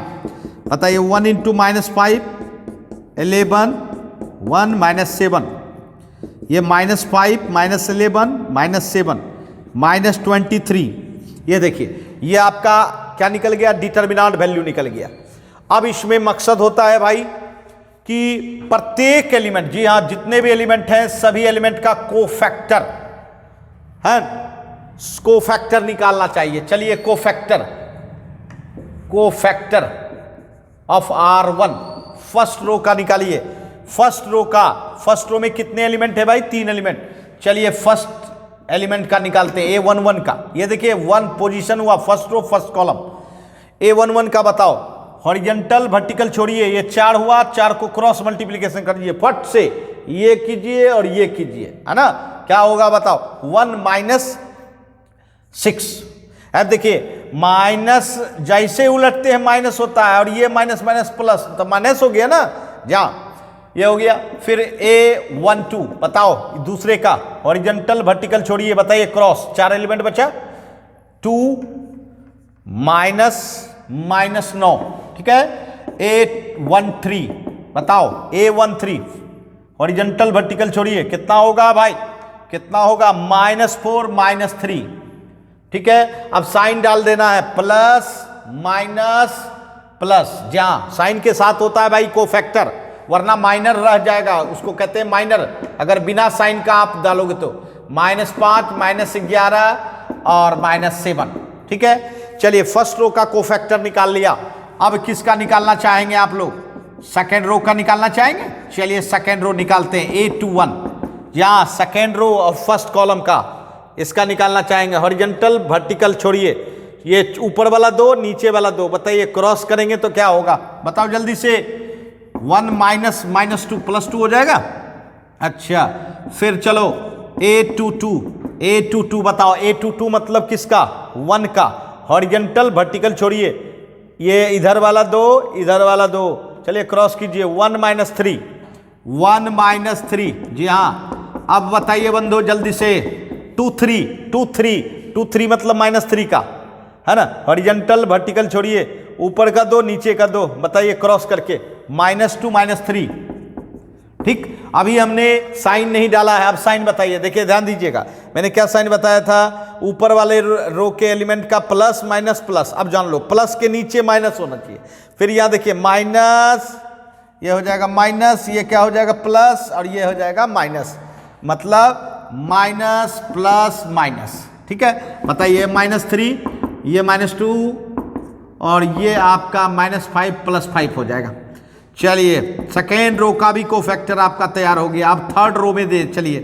बताइए 1 × -5 11 1 -7, ये -5 -11 -7 -23। ये देखिए ये आपका क्या निकल गया? डिटर्मिनेंट वैल्यू निकल गया। अब इसमें मकसद होता है भाई कि प्रत्येक एलिमेंट, जी हाँ जितने भी एलिमेंट हैं सभी एलिमेंट का कोफैक्टर है, कोफैक्टर निकालना चाहिए। चलिए cofactor of R1 first row का निकालिए। फर्स्ट रो में कितने एलिमेंट है भाई? 3 एलिमेंट। चलिए फर्स्ट एलिमेंट का निकालते हैं, A11 का। ये देखिए 1 पोजीशन हुआ, first row first column. A11 का बताओ, हॉरिजॉन्टल वर्टिकल छोड़िए, ये 4 हुआ, 4 को क्रॉस मल्टीप्लिकेशन कर दीजिए फट से, ये कीजिए और ये कीजिए, है ना। क्या होगा बताओ? 1 -6। अब देखिए माइनस जैसे उलटते हैं माइनस होता है, और ये माइनस प्लस, तो माइनस हो गया ना, जहां ये हो गया। फिर A12 बताओ दूसरे का, हॉरिजॉन्टल वर्टिकल छोड़िए, बताइए क्रॉस, 4 एलिमेंट बचा, 2 -9। ठीक है। A13 बताओ, A13 हॉरिजॉन्टल वर्टिकल छोड़िए, कितना होगा भाई? कितना होगा? -4 -3। ठीक है। अब साइन डाल देना है, प्लस माइनस प्लस, जहां साइन के साथ होता है भाई कोफैक्टर, वरना माइनर रह जाएगा, उसको कहते हैं माइनर। अगर बिना साइन का आप डालोगे तो -5 -11 और -7। ठीक है। चलिए फर्स्ट रो का कोफैक्टर निकाल लिया। अब किसका निकालना चाहेंगे आप लोग? सेकेंड रो का निकालना चाहेंगे? चलिए सेकेंड रो निकालते हैं। A21 यहाँ सेकेंड रो और फर्स्ट कॉलम का, इसका निकालना चाहेंगे। हॉरिजॉन्टल वर्टिकल छोड़िए, ये ऊपर वाला 2 नीचे वाला 2, बताइए क्रॉस करेंगे तो क्या होगा? बताओ जल्दी से। 1 -2 +2 हो जाएगा। अच्छा फिर चलो A22 बताओ, A22 मतलब किसका? 1 का। हॉरिजॉन्टल वर्टिकल छोड़िए, ये इधर वाला 2 इधर वाला 2, चलिए क्रॉस कीजिए। 1 -3 जी हाँ। अब बताइए बंधु जल्दी से। 2 3 मतलब -3 का, है ना, हॉरिजॉन्टल वर्टिकल छोड़िए, ऊपर का दो नीचे का दो, बताइए क्रॉस करके -2 -3। ठीक, अभी हमने साइन नहीं डाला है, अब साइन बताइए। देखिए ध्यान दीजिएगा, मैंने क्या साइन बताया था, ऊपर वाले रो के एलिमेंट का प्लस माइनस प्लस। अब जान लो प्लस के नीचे माइनस होना चाहिए। फिर यहाँ देखिए माइनस, ये हो जाएगा माइनस, ये क्या हो जाएगा प्लस, और ये हो जाएगा माइनस, मतलब माइनस प्लस माइनस। ठीक है, बताइए -3, ये -2, और ये आपका -5 + 5 हो जाएगा। चलिए सेकेंड रो का भी कोफैक्टर आपका तैयार हो गया। अब थर्ड रो में दे चलिए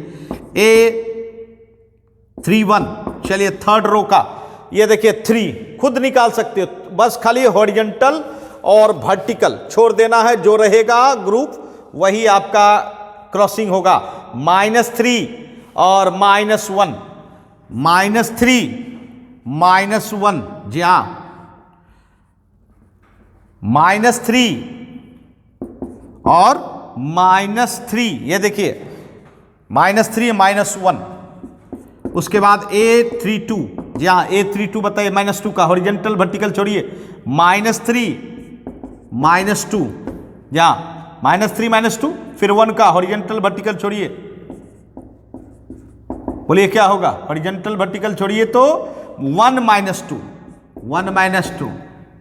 A31, चलिए थर्ड रो का ये देखिए 3 खुद निकाल सकते हो, बस खाली हॉरिजॉन्टल और वर्टिकल छोड़ देना है, जो रहेगा ग्रुप वही आपका क्रॉसिंग होगा। -3 और -1, -3 -1, जी हाँ, -3 और -3, ये देखिए -3 -1। उसके बाद A32, जी हाँ A32 बताइए, -2 का हॉरिजॉन्टल वर्टिकल छोड़िए, -3 -2, जी हाँ -3 -2, फिर 1 का हॉरिजॉन्टल वर्टिकल छोड़िए, बोलिए क्या होगा, हॉरिजॉन्टल वर्टिकल छोड़िए तो 1 -2, 1 -2,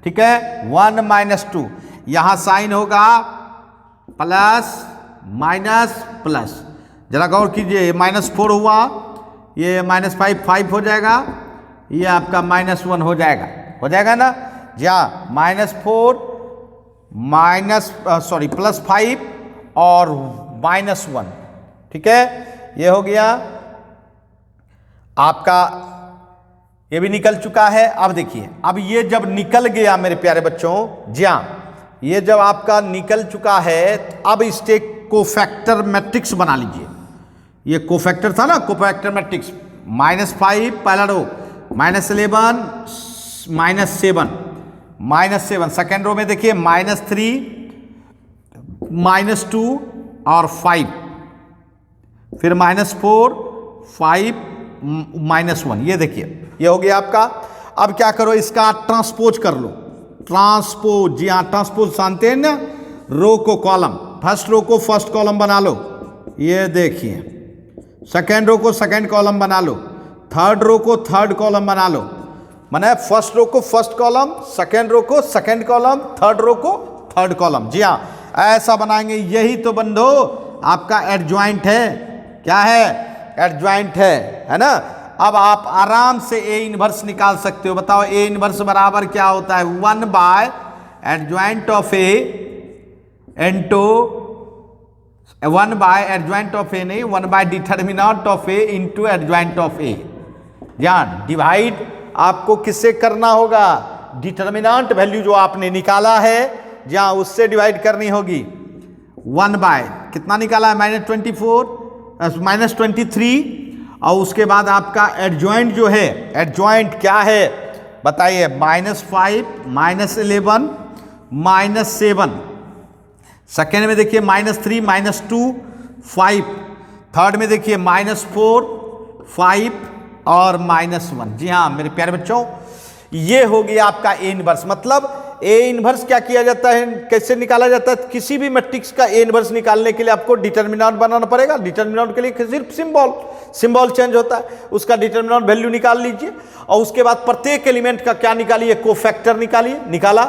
ठीक है 1 -2। यहां साइन होगा प्लस माइनस प्लस, जरा गौर कीजिए, -4 हुआ, ये -5 5 हो जाएगा, ये आपका -1 हो जाएगा ना, जी हाँ -4 +5 और -1, ठीक है, ये हो गया आपका, ये भी निकल चुका है। अब देखिए, अब ये जब निकल गया मेरे प्यारे बच्चों, जी हाँ ये जब आपका निकल चुका है, अब इसके कोफैक्टर मैट्रिक्स बना लीजिए। ये कोफैक्टर था ना, कोफैक्टर मैट्रिक्स, -5 पहला रो, -11 -7 सेकेंड रो में देखिए -3 -2 और 5, फिर -4 5 -1, ये देखिए ये हो गया आपका। अब क्या करो, इसका ट्रांसपोज कर लो, ट्रांसपोज, जी हाँ ट्रांसपोज जानते हैं ना, रो को कॉलम, फर्स्ट रो को फर्स्ट कॉलम बना लो, ये देखिए, सेकेंड रो को सेकेंड कॉलम बना लो, थर्ड रो को थर्ड कॉलम बना लो, माने फर्स्ट रो को फर्स्ट कॉलम, सेकेंड रो को सेकेंड कॉलम, थर्ड रो को थर्ड कॉलम, जी हाँ ऐसा बनाएंगे। यही तो बंधो आपका एडजॉइंट है, क्या है, एडजॉइंट है ना। अब आप आराम से A इनवर्स निकाल सकते हो, बताओ A इनवर्स बराबर क्या होता है, 1 by adjoint of A into 1 by adjoint of A नहीं, 1 by determinant of A into adjoint of A। ध्यान, डिवाइड आपको किससे करना होगा, डिटर्मिनेंट वैल्यू जो आपने निकाला है, जहां उससे डिवाइड करनी होगी। 1 बाय कितना निकाला है, -23, और उसके बाद आपका एडजॉइंट जो है, एडजॉइंट क्या है बताइए, -5 -11 -7, सेकेंड में देखिए -3 -2 5, थर्ड में देखिए -4 5 और -1। जी हाँ मेरे प्यारे बच्चों, ये हो गया आपका A इनवर्स। मतलब A इनवर्स क्या किया जाता है, कैसे निकाला जाता है, किसी भी मैट्रिक्स का A इनवर्स निकालने के लिए आपको डिटर्मिनेंट बनाना पड़ेगा। डिटर्मिनेंट के लिए सिर्फ सिंबल चेंज होता है, उसका डिटर्मिनेंट वैल्यू निकाल लीजिए, और उसके बाद प्रत्येक एलिमेंट का क्या निकालिए, कोफैक्टर निकाला,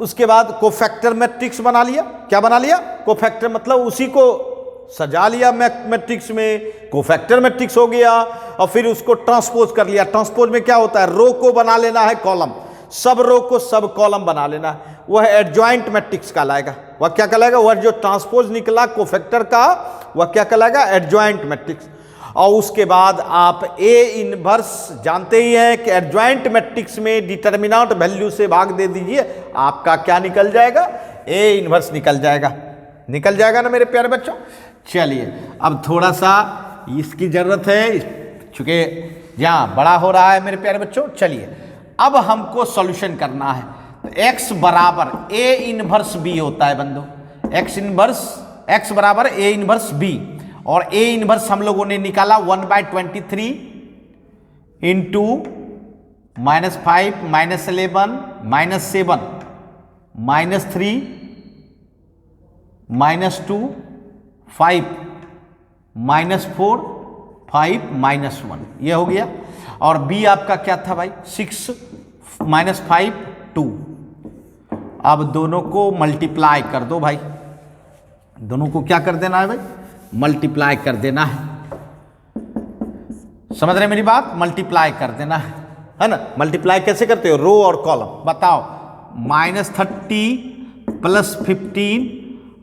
उसके बाद कोफैक्टर मैट्रिक्स बना लिया। क्या बना लिया, कोफैक्टर, मतलब उसी को सजा लिया मैट्रिक्स में, कोफैक्टर मैट्रिक्स हो गया, और फिर उसको ट्रांसपोज कर लिया। ट्रांसपोज में क्या होता है, रो को बना लेना है कॉलम, सब रो को सब कॉलम बना लेना है, वह एडजॉइंट मैट्रिक्स कहलाएगा। वह क्या कहलाएगा, वह जो ट्रांसपोज निकला कोफैक्टर का, वह क्या कहलाएगा, एडजॉइंट मैट्रिक्स। और उसके बाद आप A इनवर्स जानते ही हैं कि एडजॉइंट मैट्रिक्स में डिटर्मिनेंट वैल्यू से भाग दे दीजिए, आपका क्या निकल जाएगा, A इनवर्स निकल जाएगा ना मेरे प्यारे बच्चों। चलिए अब थोड़ा सा इसकी जरूरत है, चूंकि यहाँ बड़ा हो रहा है मेरे प्यारे बच्चों। चलिए अब हमको सॉल्यूशन करना है, तो x बराबर A इनवर्स B होता है बंधु, x बराबर A इनवर्स B, और A इनवर्स हम लोगों ने निकाला 1/23 इंटू -5 -11 -7 -3 -2 5 -4 5 -1, ये हो गया। और बी आपका क्या था भाई? 6 -5 2। अब दोनों को मल्टीप्लाई कर दो भाई, दोनों को क्या कर देना है भाई? मल्टीप्लाई कर देना है। समझ रहे मेरी बात? मल्टीप्लाई कर देना है ना। मल्टीप्लाई कैसे करते हो? रो और कॉलम। बताओ, -30 +15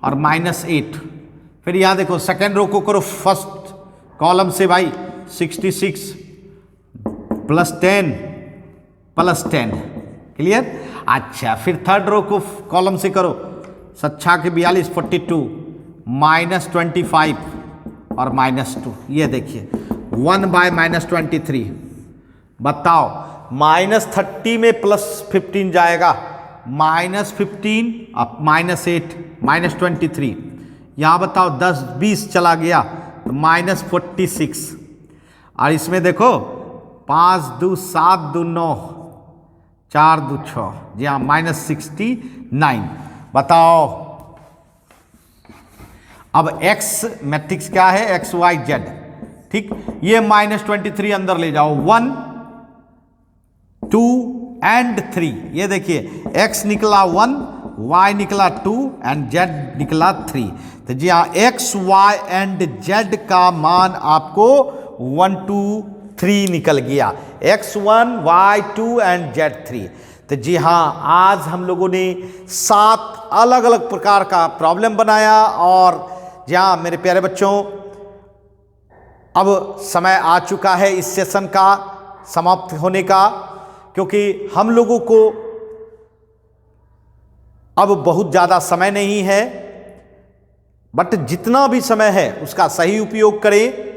और -8। फिर यहां देखो सेकेंड रो को करो फर्स्ट कॉलम से भाई, 66 +10 +10। क्लियर? अच्छा, फिर थर्ड रो को कॉलम से करो, 7 के 42 42 -25 और -2। ये देखिए 1/-23। बताओ, -30 में +15 जाएगा, -15 अब -8 -23। यहाँ बताओ 10 20 चला गया तो -46। और इसमें देखो 5 2 7 2 9 4 2 6, जी हाँ -69। बताओ अब x मैट्रिक्स क्या है? XYZ। ठीक, ये -23 अंदर ले जाओ, 1 2 एंड 3। ये देखिए x निकला 1, y निकला 2 एंड z निकला 3। तो जी हाँ, x y एंड z का मान आपको 1 2 3 निकल गया, x1 y2 एंड z3। तो जी हाँ, आज हम लोगों ने 7 अलग अलग प्रकार का प्रॉब्लम बनाया। और जी हाँ मेरे प्यारे बच्चों, अब समय आ चुका है इस सेशन का समाप्त होने का, क्योंकि हम लोगों को अब बहुत ज़्यादा समय नहीं है, बट जितना भी समय है उसका सही उपयोग करें।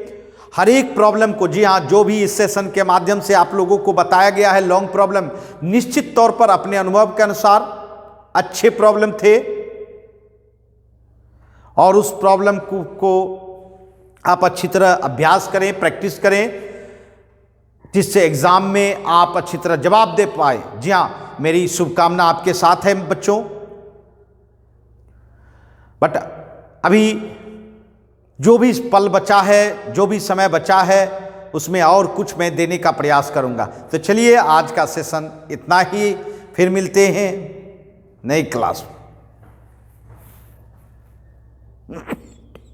हर एक प्रॉब्लम को, जी हाँ, जो भी इस सेशन के माध्यम से आप लोगों को बताया गया है लॉन्ग प्रॉब्लम, निश्चित तौर पर अपने अनुभव के अनुसार अच्छे प्रॉब्लम थे। और उस प्रॉब्लम को आप अच्छी तरह अभ्यास करें, प्रैक्टिस करें, जिससे एग्जाम में आप अच्छी तरह जवाब दे पाए। जी हाँ, मेरी शुभकामना आपके साथ है बच्चों। बट अभी जो भी पल बचा है, जो भी समय बचा है, उसमें और कुछ मैं देने का प्रयास करूंगा। तो चलिए, आज का सेशन इतना ही, फिर मिलते हैं नई क्लास में।